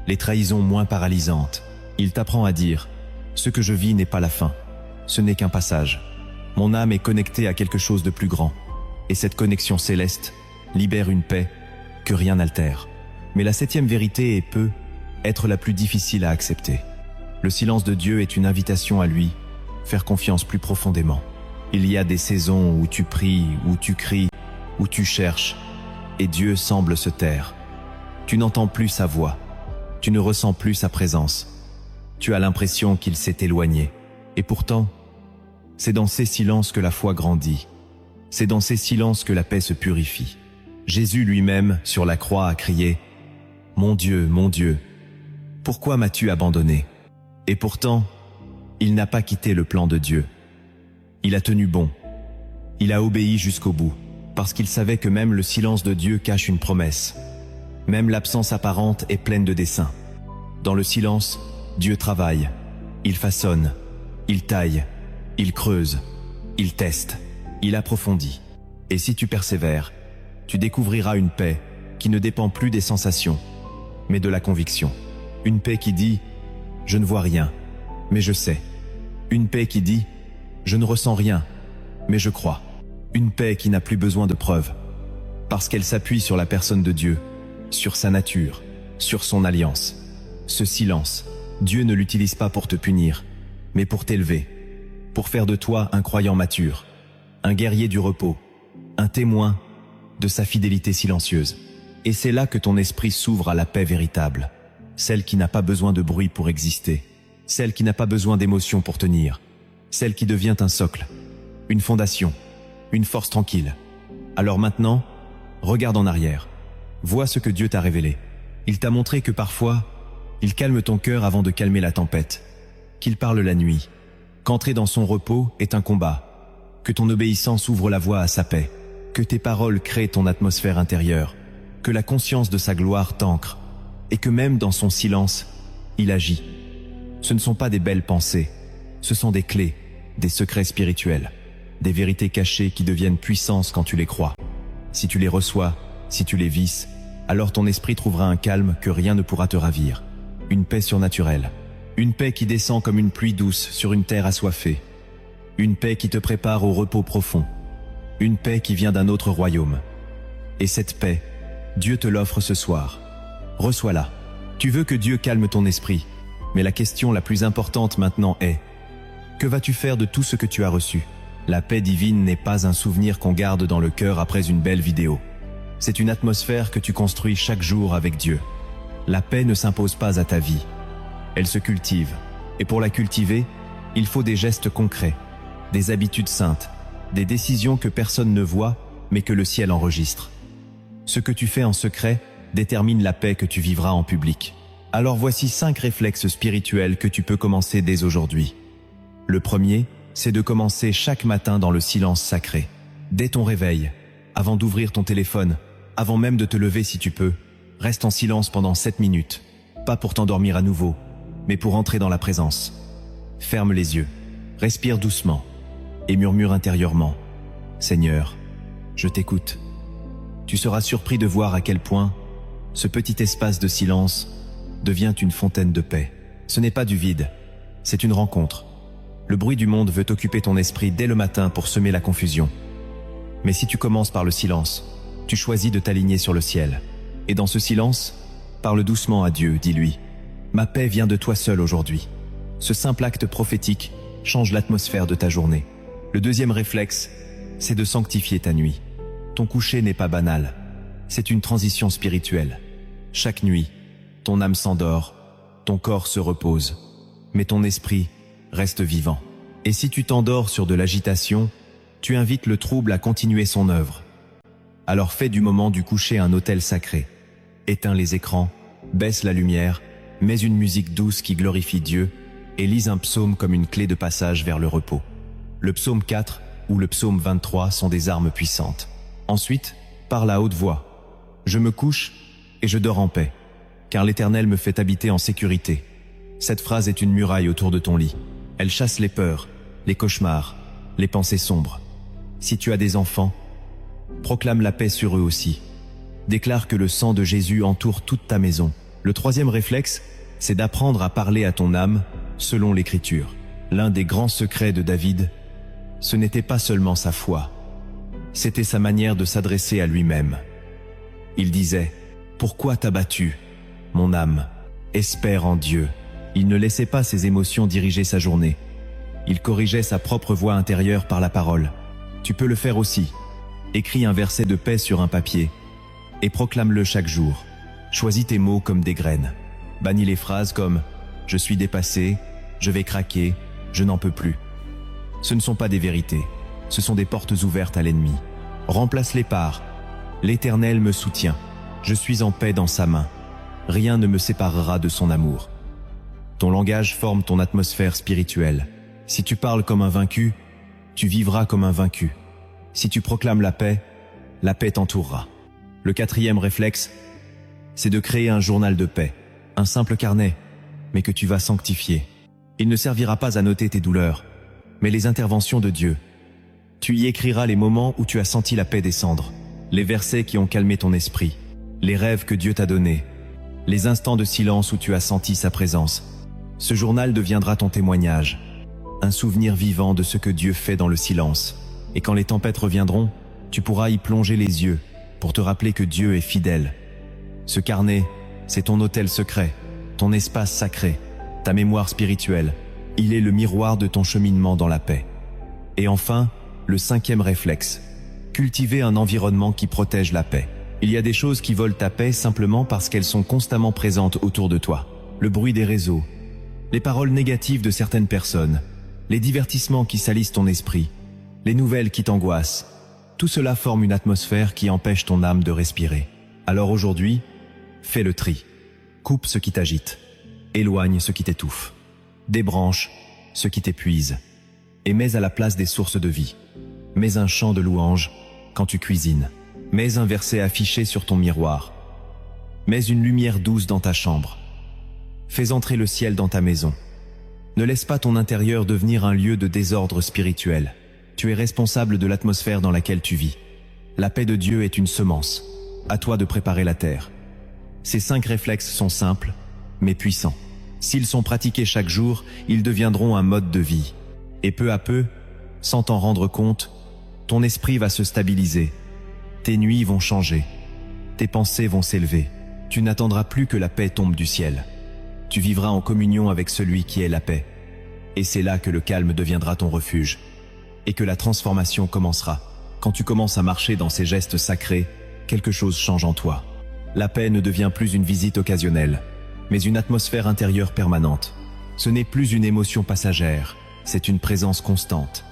les trahisons moins paralysantes. Il t'apprend à dire, « Ce que je vis n'est pas la fin, ce n'est qu'un passage. Mon âme est connectée à quelque chose de plus grand, et cette connexion céleste libère une paix que rien n'altère. » Mais la septième vérité peut être la plus difficile à accepter. Le silence de Dieu est une invitation à lui, faire confiance plus profondément. Il y a des saisons où tu pries, où tu cries, où tu cherches, et Dieu semble se taire. Tu n'entends plus sa voix, tu ne ressens plus sa présence. Tu as l'impression qu'il s'est éloigné. Et pourtant, c'est dans ces silences que la foi grandit. C'est dans ces silences que la paix se purifie. Jésus lui-même, sur la croix, a crié « Mon Dieu, pourquoi m'as-tu abandonné ?» Et pourtant, il n'a pas quitté le plan de Dieu. Il a tenu bon. Il a obéi jusqu'au bout, parce qu'il savait que même le silence de Dieu cache une promesse. Même l'absence apparente est pleine de desseins. Dans le silence, Dieu travaille. Il façonne, il taille, il creuse, il teste, il approfondit. Et si tu persévères, tu découvriras une paix qui ne dépend plus des sensations, mais de la conviction. Une paix qui dit « Je ne vois rien, mais je sais ». Une paix qui dit Je ne ressens rien, mais je crois. Une paix qui n'a plus besoin de preuves, parce qu'elle s'appuie sur la personne de Dieu, sur sa nature, sur son alliance. Ce silence, Dieu ne l'utilise pas pour te punir, mais pour t'élever, pour faire de toi un croyant mature, un guerrier du repos, un témoin de sa fidélité silencieuse. Et c'est là que ton esprit s'ouvre à la paix véritable, celle qui n'a pas besoin de bruit pour exister, celle qui n'a pas besoin d'émotions pour tenir, celle qui devient un socle, une fondation, une force tranquille. Alors maintenant, regarde en arrière, vois ce que Dieu t'a révélé. Il t'a montré que parfois, il calme ton cœur avant de calmer la tempête, qu'il parle la nuit, qu'entrer dans son repos est un combat, que ton obéissance ouvre la voie à sa paix, que tes paroles créent ton atmosphère intérieure, que la conscience de sa gloire t'ancre, et que même dans son silence, il agit. Ce ne sont pas des belles pensées, ce sont des clés, des secrets spirituels, des vérités cachées qui deviennent puissance quand tu les crois. Si tu les reçois, si tu les vis, alors ton esprit trouvera un calme que rien ne pourra te ravir. Une paix surnaturelle. Une paix qui descend comme une pluie douce sur une terre assoiffée. Une paix qui te prépare au repos profond. Une paix qui vient d'un autre royaume. Et cette paix, Dieu te l'offre ce soir. Reçois-la. Tu veux que Dieu calme ton esprit, mais la question la plus importante maintenant est: que vas-tu faire de tout ce que tu as reçu? La paix divine n'est pas un souvenir qu'on garde dans le cœur après une belle vidéo. C'est une atmosphère que tu construis chaque jour avec Dieu. La paix ne s'impose pas à ta vie. Elle se cultive. Et pour la cultiver, il faut des gestes concrets, des habitudes saintes, des décisions que personne ne voit, mais que le ciel enregistre. Ce que tu fais en secret détermine la paix que tu vivras en public. Alors voici 5 réflexes spirituels que tu peux commencer dès aujourd'hui. Le premier, c'est de commencer chaque matin dans le silence sacré. Dès ton réveil, avant d'ouvrir ton téléphone, avant même de te lever si tu peux, reste en silence pendant 7 minutes. Pas pour t'endormir à nouveau, mais pour entrer dans la présence. Ferme les yeux, respire doucement et murmure intérieurement: Seigneur, je t'écoute. Tu seras surpris de voir à quel point ce petit espace de silence devient une fontaine de paix. Ce n'est pas du vide, c'est une rencontre. Le bruit du monde veut occuper ton esprit dès le matin pour semer la confusion. Mais si tu commences par le silence, tu choisis de t'aligner sur le ciel. Et dans ce silence, parle doucement à Dieu, dis-lui: ma paix vient de toi seul aujourd'hui. Ce simple acte prophétique change l'atmosphère de ta journée. Le deuxième réflexe, c'est de sanctifier ta nuit. Ton coucher n'est pas banal, c'est une transition spirituelle. Chaque nuit, ton âme s'endort, ton corps se repose, mais ton esprit reste vivant. Et si tu t'endors sur de l'agitation, tu invites le trouble à continuer son œuvre. Alors fais du moment du coucher un autel sacré. Éteins les écrans, baisse la lumière, mets une musique douce qui glorifie Dieu et lis un psaume comme une clé de passage vers le repos. Le psaume 4 ou le psaume 23 sont des armes puissantes. Ensuite, parle à haute voix. Je me couche et je dors en paix, car l'Éternel me fait habiter en sécurité. Cette phrase est une muraille autour de ton lit. Elle chasse les peurs, les cauchemars, les pensées sombres. Si tu as des enfants, proclame la paix sur eux aussi. Déclare que le sang de Jésus entoure toute ta maison. Le troisième réflexe, c'est d'apprendre à parler à ton âme selon l'Écriture. L'un des grands secrets de David, ce n'était pas seulement sa foi, c'était sa manière de s'adresser à lui-même. Il disait: « Pourquoi t'as battu, mon âme? Espère en Dieu. » Il ne laissait pas ses émotions diriger sa journée. Il corrigeait sa propre voix intérieure par la parole. Tu peux le faire aussi. Écris un verset de paix sur un papier et proclame-le chaque jour. Choisis tes mots comme des graines. Bannis les phrases comme « je suis dépassé »,« je vais craquer »,« je n'en peux plus ». Ce ne sont pas des vérités, ce sont des portes ouvertes à l'ennemi. Remplace-les par « l'Éternel me soutient, je suis en paix dans sa main, rien ne me séparera de son amour ». Ton langage forme ton atmosphère spirituelle. Si tu parles comme un vaincu, tu vivras comme un vaincu. Si tu proclames la paix t'entourera. Le quatrième réflexe, c'est de créer un journal de paix, un simple carnet, mais que tu vas sanctifier. Il ne servira pas à noter tes douleurs, mais les interventions de Dieu. Tu y écriras les moments où tu as senti la paix descendre, les versets qui ont calmé ton esprit, les rêves que Dieu t'a donnés, les instants de silence où tu as senti sa présence. Ce journal deviendra ton témoignage. un souvenir vivant de ce que Dieu fait dans le silence. Et quand les tempêtes reviendront, tu pourras y plonger les yeux pour te rappeler que Dieu est fidèle. Ce carnet, c'est ton autel secret, ton espace sacré, ta mémoire spirituelle. Il est le miroir de ton cheminement dans la paix. Et enfin, le 5e réflexe, cultiver un environnement qui protège la paix. Il y a des choses qui volent ta paix simplement parce qu'elles sont constamment présentes autour de toi. Le bruit des réseaux, les paroles négatives de certaines personnes, les divertissements qui salissent ton esprit, les nouvelles qui t'angoissent, tout cela forme une atmosphère qui empêche ton âme de respirer. Alors aujourd'hui, fais le tri. Coupe ce qui t'agite, éloigne ce qui t'étouffe, débranche ce qui t'épuise, et mets à la place des sources de vie. Mets un chant de louange quand tu cuisines, mets un verset affiché sur ton miroir, mets une lumière douce dans ta chambre. Fais entrer le ciel dans ta maison. Ne laisse pas ton intérieur devenir un lieu de désordre spirituel. Tu es responsable de l'atmosphère dans laquelle tu vis. La paix de Dieu est une semence. À toi de préparer la terre. Ces 5 réflexes sont simples, mais puissants. S'ils sont pratiqués chaque jour, ils deviendront un mode de vie. Et peu à peu, sans t'en rendre compte, ton esprit va se stabiliser. Tes nuits vont changer. Tes pensées vont s'élever. Tu n'attendras plus que la paix tombe du ciel. Tu vivras en communion avec celui qui est la paix. Et c'est là que le calme deviendra ton refuge. Et que la transformation commencera. Quand tu commences à marcher dans ces gestes sacrés, quelque chose change en toi. La paix ne devient plus une visite occasionnelle, mais une atmosphère intérieure permanente. Ce n'est plus une émotion passagère, c'est une présence constante.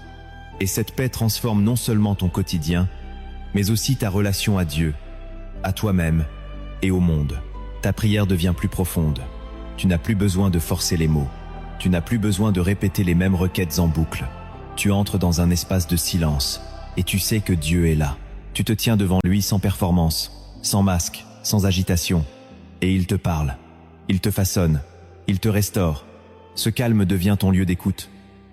Et cette paix transforme non seulement ton quotidien, mais aussi ta relation à Dieu, à toi-même et au monde. Ta prière devient plus profonde. Tu n'as plus besoin de forcer les mots. Tu n'as plus besoin de répéter les mêmes requêtes en boucle. Tu entres dans un espace de silence, et tu sais que Dieu est là. Tu te tiens devant lui sans performance, sans masque, sans agitation, et il te parle. Il te façonne, il te restaure. Ce calme devient ton lieu d'écoute,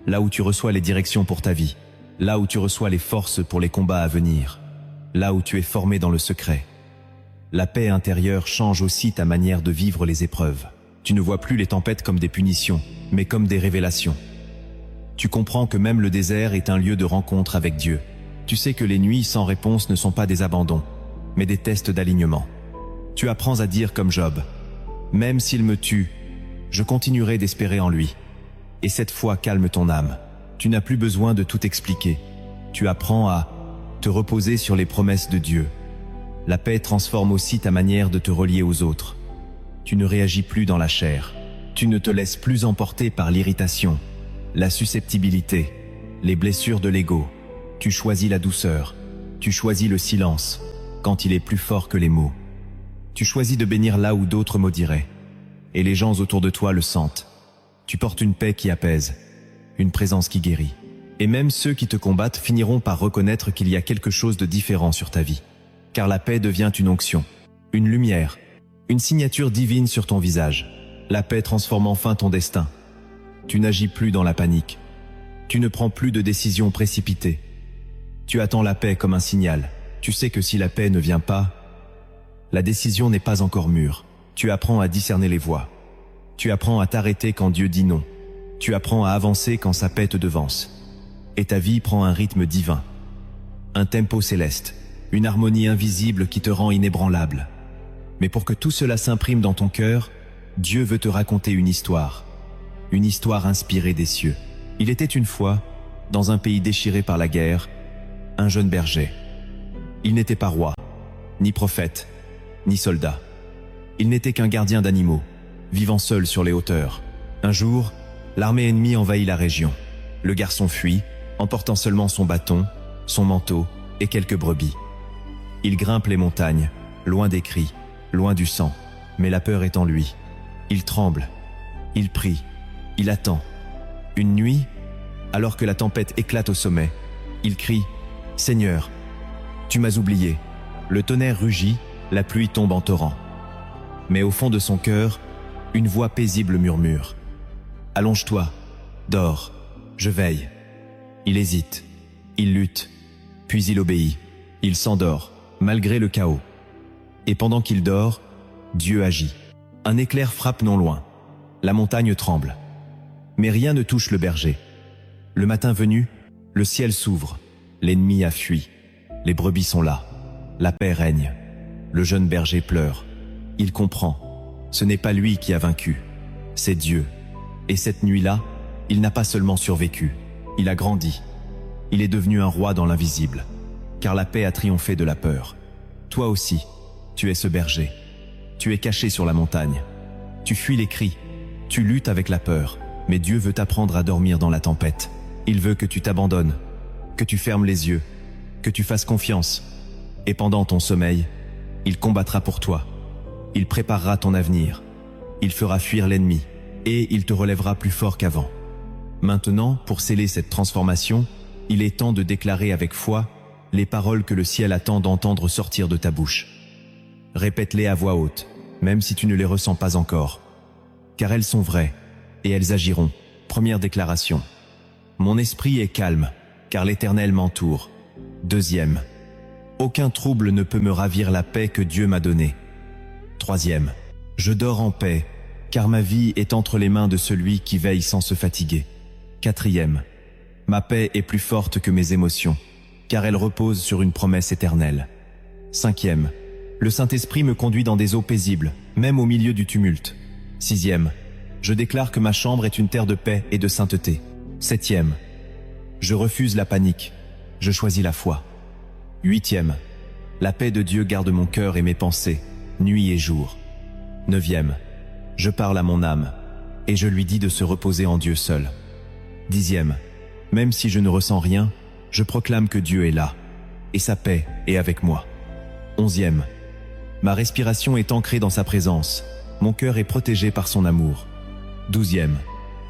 là où tu reçois les directions pour ta vie, là où tu reçois les forces pour les combats à venir, là où tu es formé dans le secret. La paix intérieure change aussi ta manière de vivre les épreuves. Tu ne vois plus les tempêtes comme des punitions, mais comme des révélations. Tu comprends que même le désert est un lieu de rencontre avec Dieu. Tu sais que les nuits sans réponse ne sont pas des abandons, mais des tests d'alignement. Tu apprends à dire comme Job, « Même s'il me tue, je continuerai d'espérer en lui. » Et cette fois, calme ton âme. Tu n'as plus besoin de tout expliquer. Tu apprends à te reposer sur les promesses de Dieu. La paix transforme aussi ta manière de te relier aux autres. Tu ne réagis plus dans la chair. Tu ne te laisses plus emporter par l'irritation, la susceptibilité, les blessures de l'ego. Tu choisis la douceur. Tu choisis le silence, quand il est plus fort que les mots. Tu choisis de bénir là où d'autres maudiraient. Et les gens autour de toi le sentent. Tu portes une paix qui apaise, une présence qui guérit. Et même ceux qui te combattent finiront par reconnaître qu'il y a quelque chose de différent sur ta vie. Car la paix devient une onction, une lumière, une signature divine sur ton visage. La paix transforme enfin ton destin. Tu n'agis plus dans la panique. Tu ne prends plus de décisions précipitées. Tu attends la paix comme un signal. Tu sais que si la paix ne vient pas, la décision n'est pas encore mûre. Tu apprends à discerner les voies. Tu apprends à t'arrêter quand Dieu dit non. Tu apprends à avancer quand sa paix te devance. Et ta vie prend un rythme divin. Un tempo céleste. Une harmonie invisible qui te rend inébranlable. Mais pour que tout cela s'imprime dans ton cœur, Dieu veut te raconter une histoire inspirée des cieux. Il était une fois, dans un pays déchiré par la guerre, un jeune berger. Il n'était pas roi, ni prophète, ni soldat. Il n'était qu'un gardien d'animaux, vivant seul sur les hauteurs. Un jour, l'armée ennemie envahit la région. Le garçon fuit, emportant seulement son bâton, son manteau et quelques brebis. Il grimpe les montagnes, loin des cris, loin du sang, mais la peur est en lui. Il tremble, il prie, il attend. Une nuit, alors que la tempête éclate au sommet, il crie « Seigneur, tu m'as oublié ». Le tonnerre rugit, la pluie tombe en torrent. Mais au fond de son cœur, une voix paisible murmure « Allonge-toi, dors, je veille ». Il hésite, il lutte, puis il obéit. Il s'endort, malgré le chaos. Et pendant qu'il dort, Dieu agit. Un éclair frappe non loin. La montagne tremble. Mais rien ne touche le berger. Le matin venu, le ciel s'ouvre, l'ennemi a fui, les brebis sont là, la paix règne. Le jeune berger pleure, il comprend, ce n'est pas lui qui a vaincu, c'est Dieu. Et cette nuit-là, il n'a pas seulement survécu, il a grandi. Il est devenu un roi dans l'invisible, car la paix a triomphé de la peur. Toi aussi, tu es ce berger. Tu es caché sur la montagne. Tu fuis les cris, tu luttes avec la peur, mais Dieu veut t'apprendre à dormir dans la tempête. Il veut que tu t'abandonnes, que tu fermes les yeux, que tu fasses confiance. Et pendant ton sommeil, il combattra pour toi. Il préparera ton avenir. Il fera fuir l'ennemi et il te relèvera plus fort qu'avant. Maintenant, pour sceller cette transformation, il est temps de déclarer avec foi les paroles que le ciel attend d'entendre sortir de ta bouche. Répète-les à voix haute, même si tu ne les ressens pas encore. Car elles sont vraies et elles agiront. Première déclaration. Mon esprit est calme, car l'Éternel m'entoure. Deuxième. Aucun trouble ne peut me ravir la paix que Dieu m'a donnée. Troisième. Je dors en paix, car ma vie est entre les mains de celui qui veille sans se fatiguer. Quatrième. Ma paix est plus forte que mes émotions, car elle repose sur une promesse éternelle. Cinquième. Le Saint-Esprit me conduit dans des eaux paisibles, même au milieu du tumulte. Sixième. Je déclare que ma chambre est une terre de paix et de sainteté. Septième. Je refuse la panique. Je choisis la foi. Huitième. La paix de Dieu garde mon cœur et mes pensées, nuit et jour. Neuvième. Je parle à mon âme, et je lui dis de se reposer en Dieu seul. Dixième. Même si je ne ressens rien, je proclame que Dieu est là, et sa paix est avec moi. Onzième. Ma respiration est ancrée dans sa présence, mon cœur est protégé par son amour. Douzième.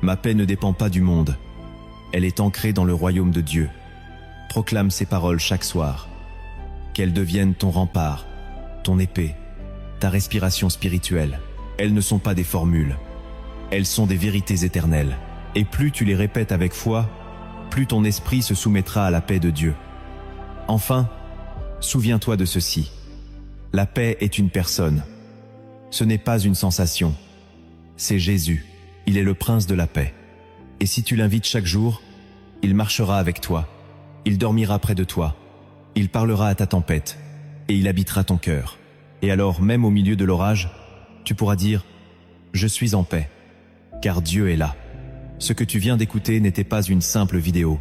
Ma paix ne dépend pas du monde, elle est ancrée dans le royaume de Dieu. Proclame ces paroles chaque soir. Qu'elles deviennent ton rempart, ton épée, ta respiration spirituelle. Elles ne sont pas des formules, elles sont des vérités éternelles. Et plus tu les répètes avec foi, plus ton esprit se soumettra à la paix de Dieu. Enfin, souviens-toi de ceci. La paix est une personne. Ce n'est pas une sensation. C'est Jésus. Il est le prince de la paix. Et si tu l'invites chaque jour, il marchera avec toi. Il dormira près de toi. Il parlera à ta tempête. Et il habitera ton cœur. Et alors, même au milieu de l'orage, tu pourras dire « Je suis en paix », car Dieu est là. Ce que tu viens d'écouter n'était pas une simple vidéo.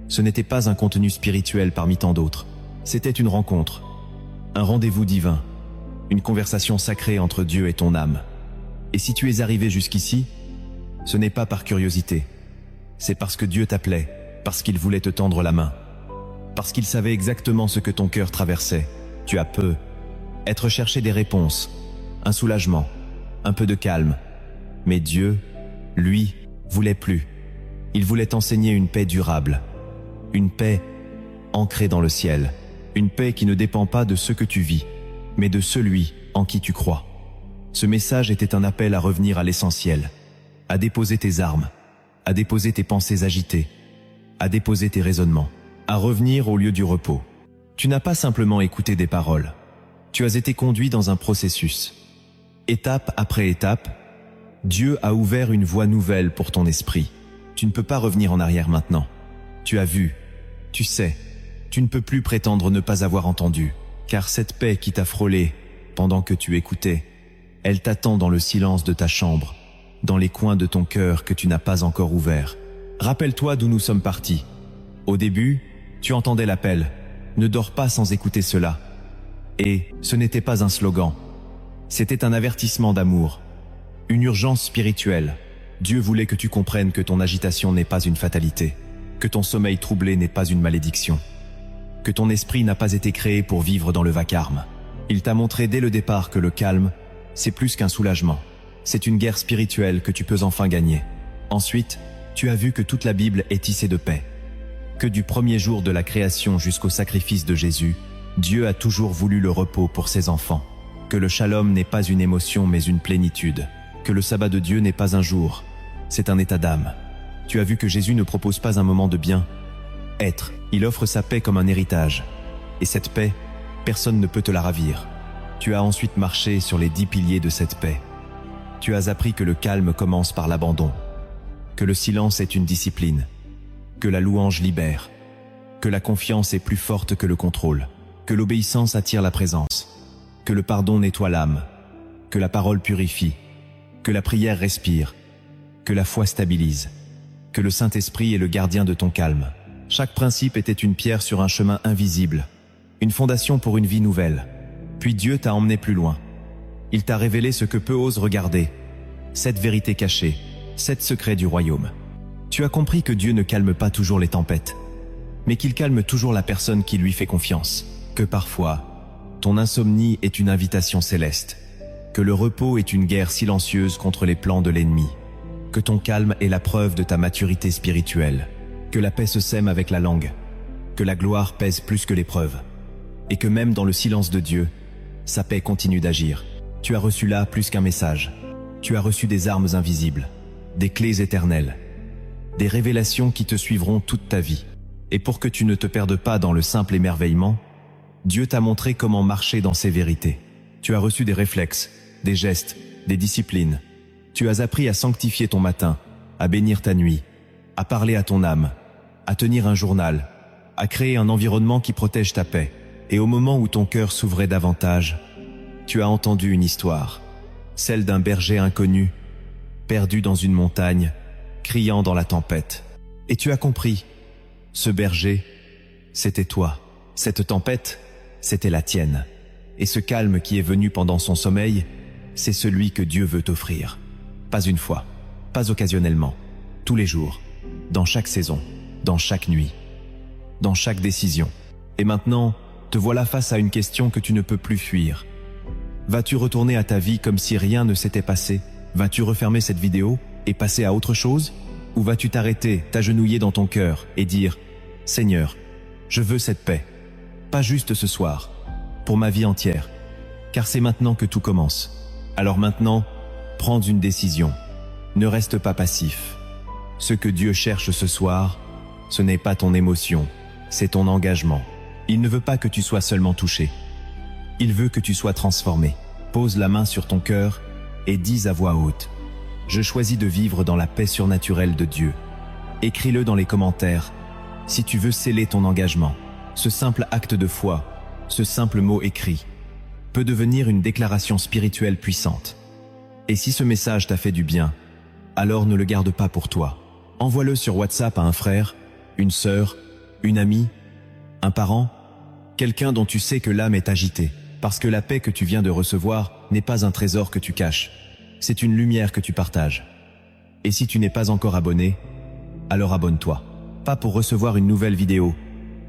Ce n'était pas un contenu spirituel parmi tant d'autres. C'était une rencontre, un rendez-vous divin, une conversation sacrée entre Dieu et ton âme. Et si tu es arrivé jusqu'ici, ce n'est pas par curiosité. C'est parce que Dieu t'appelait, parce qu'il voulait te tendre la main, parce qu'il savait exactement ce que ton cœur traversait. Tu as peu, être cherché des réponses, un soulagement, un peu de calme. Mais Dieu, lui, voulait plus. Il voulait t'enseigner une paix durable, une paix ancrée dans le ciel, une paix qui ne dépend pas de ce que tu vis, mais de celui en qui tu crois. Ce message était un appel à revenir à l'essentiel, à déposer tes armes, à déposer tes pensées agitées, à déposer tes raisonnements, à revenir au lieu du repos. Tu n'as pas simplement écouté des paroles, tu as été conduit dans un processus. Étape après étape, Dieu a ouvert une voie nouvelle pour ton esprit. Tu ne peux pas revenir en arrière maintenant. Tu as vu, tu sais, tu ne peux plus prétendre ne pas avoir entendu, car cette paix qui t'a frôlé pendant que tu écoutais, elle t'attend dans le silence de ta chambre, dans les coins de ton cœur que tu n'as pas encore ouverts. Rappelle-toi d'où nous sommes partis. Au début, tu entendais l'appel « Ne dors pas sans écouter cela ». Et ce n'était pas un slogan, c'était un avertissement d'amour. Une urgence spirituelle. Dieu voulait que tu comprennes que ton agitation n'est pas une fatalité, que ton sommeil troublé n'est pas une malédiction, que ton esprit n'a pas été créé pour vivre dans le vacarme. Il t'a montré dès le départ que le calme, c'est plus qu'un soulagement. C'est une guerre spirituelle que tu peux enfin gagner. Ensuite, tu as vu que toute la Bible est tissée de paix. Que du premier jour de la création jusqu'au sacrifice de Jésus, Dieu a toujours voulu le repos pour ses enfants. Que le shalom n'est pas une émotion mais une plénitude. Que le sabbat de Dieu n'est pas un jour, c'est un état d'âme. Tu as vu que Jésus ne propose pas un moment de bien-être, il offre sa paix comme un héritage. Et cette paix, personne ne peut te la ravir. Tu as ensuite marché sur les 10 piliers de cette paix. Tu as appris que le calme commence par l'abandon, que le silence est une discipline, que la louange libère, que la confiance est plus forte que le contrôle, que l'obéissance attire la présence, que le pardon nettoie l'âme, que la parole purifie, que la prière respire, que la foi stabilise, que le Saint-Esprit est le gardien de ton calme. Chaque principe était une pierre sur un chemin invisible, une fondation pour une vie nouvelle. Puis Dieu t'a emmené plus loin. Il t'a révélé ce que peu osent regarder, cette vérité cachée, cet secret du royaume. Tu as compris que Dieu ne calme pas toujours les tempêtes, mais qu'il calme toujours la personne qui lui fait confiance. Que parfois, ton insomnie est une invitation céleste, que le repos est une guerre silencieuse contre les plans de l'ennemi, que ton calme est la preuve de ta maturité spirituelle, que la paix se sème avec la langue, que la gloire pèse plus que l'épreuve, et que même dans le silence de Dieu, sa paix continue d'agir. Tu as reçu là plus qu'un message. Tu as reçu des armes invisibles, des clés éternelles, des révélations qui te suivront toute ta vie. Et pour que tu ne te perdes pas dans le simple émerveillement, Dieu t'a montré comment marcher dans ses vérités. Tu as reçu des réflexes, des gestes, des disciplines. Tu as appris à sanctifier ton matin, à bénir ta nuit, à parler à ton âme, à tenir un journal, à créer un environnement qui protège ta paix. Et au moment où ton cœur s'ouvrait davantage, tu as entendu une histoire, celle d'un berger inconnu, perdu dans une montagne, criant dans la tempête. Et tu as compris, ce berger, c'était toi. Cette tempête, c'était la tienne. Et ce calme qui est venu pendant son sommeil, c'est celui que Dieu veut t'offrir. Pas une fois, pas occasionnellement, tous les jours, dans chaque saison, dans chaque nuit, dans chaque décision. Et maintenant, te voilà face à une question que tu ne peux plus fuir. Vas-tu retourner à ta vie comme si rien ne s'était passé? Vas-tu refermer cette vidéo et passer à autre chose? Ou vas-tu t'arrêter, t'agenouiller dans ton cœur et dire « Seigneur, je veux cette paix, pas juste ce soir, pour ma vie entière, car c'est maintenant que tout commence. » Alors maintenant, prends une décision. Ne reste pas passif. Ce que Dieu cherche ce soir, ce n'est pas ton émotion, c'est ton engagement. Il ne veut pas que tu sois seulement touché. Il veut que tu sois transformé. Pose la main sur ton cœur et dis à voix haute « Je choisis de vivre dans la paix surnaturelle de Dieu ». Écris-le dans les commentaires si tu veux sceller ton engagement. Ce simple acte de foi, ce simple mot écrit, peut devenir une déclaration spirituelle puissante. Et si ce message t'a fait du bien, alors ne le garde pas pour toi. Envoie-le sur WhatsApp à un frère, une sœur, une amie, un parent, quelqu'un dont tu sais que l'âme est agitée, parce que la paix que tu viens de recevoir n'est pas un trésor que tu caches, c'est une lumière que tu partages. Et si tu n'es pas encore abonné, alors abonne-toi. Pas pour recevoir une nouvelle vidéo,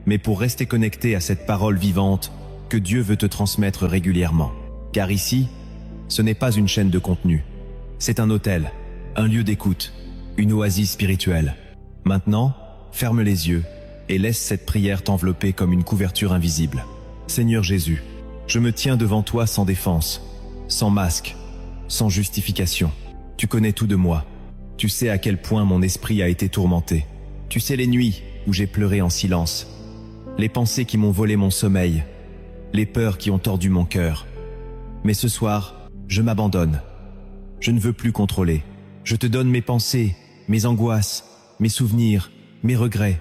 mais pour rester connecté à cette parole vivante que Dieu veut te transmettre régulièrement. Car ici, ce n'est pas une chaîne de contenu, c'est un hôtel, un lieu d'écoute, une oasis spirituelle. Maintenant, ferme les yeux et laisse cette prière t'envelopper comme une couverture invisible. Seigneur Jésus, je me tiens devant toi sans défense, sans masque, sans justification. Tu connais tout de moi. Tu sais à quel point mon esprit a été tourmenté. Tu sais les nuits où j'ai pleuré en silence, les pensées qui m'ont volé mon sommeil, les peurs qui ont tordu mon cœur. Mais ce soir, je m'abandonne. Je ne veux plus contrôler. Je te donne mes pensées, mes angoisses, mes souvenirs, mes regrets.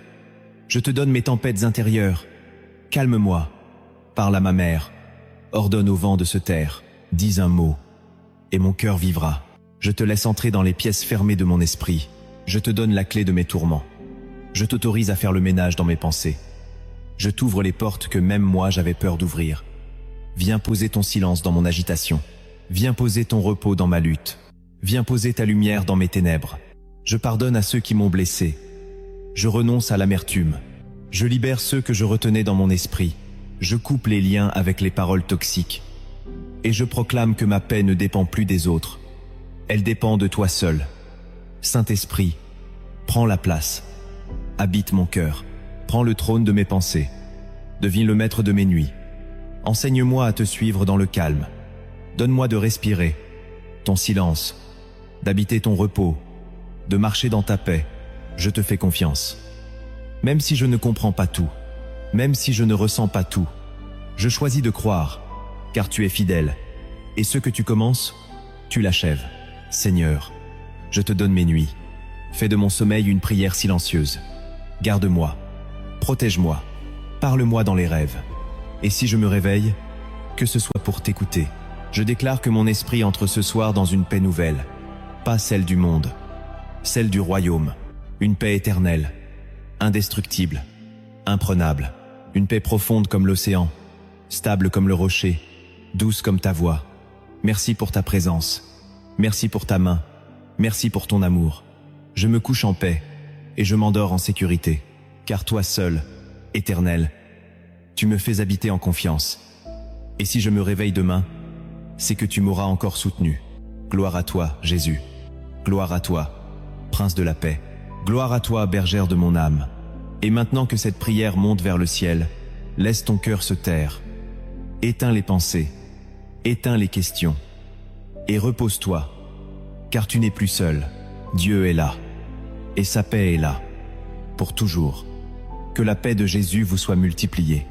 Je te donne mes tempêtes intérieures. Calme-moi. Parle à ma mère. Ordonne au vent de se taire. Dis un mot. Et mon cœur vivra. Je te laisse entrer dans les pièces fermées de mon esprit. Je te donne la clé de mes tourments. Je t'autorise à faire le ménage dans mes pensées. Je t'ouvre les portes que même moi j'avais peur d'ouvrir. Viens poser ton silence dans mon agitation. Viens poser ton repos dans ma lutte. Viens poser ta lumière dans mes ténèbres. Je pardonne à ceux qui m'ont blessé. Je renonce à l'amertume. Je libère ceux que je retenais dans mon esprit. Je coupe les liens avec les paroles toxiques. Et je proclame que ma paix ne dépend plus des autres. Elle dépend de toi seul. Saint-Esprit, prends la place. Habite mon cœur. Prends le trône de mes pensées. Deviens le maître de mes nuits. Enseigne-moi à te suivre dans le calme. Donne-moi de respirer ton silence, d'habiter ton repos, de marcher dans ta paix. Je te fais confiance. Même si je ne comprends pas tout, même si je ne ressens pas tout, je choisis de croire, car tu es fidèle. Et ce que tu commences, tu l'achèves. Seigneur, je te donne mes nuits. Fais de mon sommeil une prière silencieuse. Garde-moi, protège-moi, parle-moi dans les rêves. Et si je me réveille, que ce soit pour t'écouter. Je déclare que mon esprit entre ce soir dans une paix nouvelle, pas celle du monde, celle du royaume, une paix éternelle, indestructible, imprenable, une paix profonde comme l'océan, stable comme le rocher, douce comme ta voix. Merci pour ta présence, merci pour ta main, merci pour ton amour. Je me couche en paix et je m'endors en sécurité, car toi seul, Éternel, tu me fais habiter en confiance. Et si je me réveille demain, c'est que tu m'auras encore soutenu. Gloire à toi, Jésus. Gloire à toi, Prince de la paix. Gloire à toi, bergère de mon âme. Et maintenant que cette prière monte vers le ciel, laisse ton cœur se taire. Éteins les pensées, éteins les questions, et repose-toi, car tu n'es plus seul. Dieu est là, et sa paix est là, pour toujours. Que la paix de Jésus vous soit multipliée.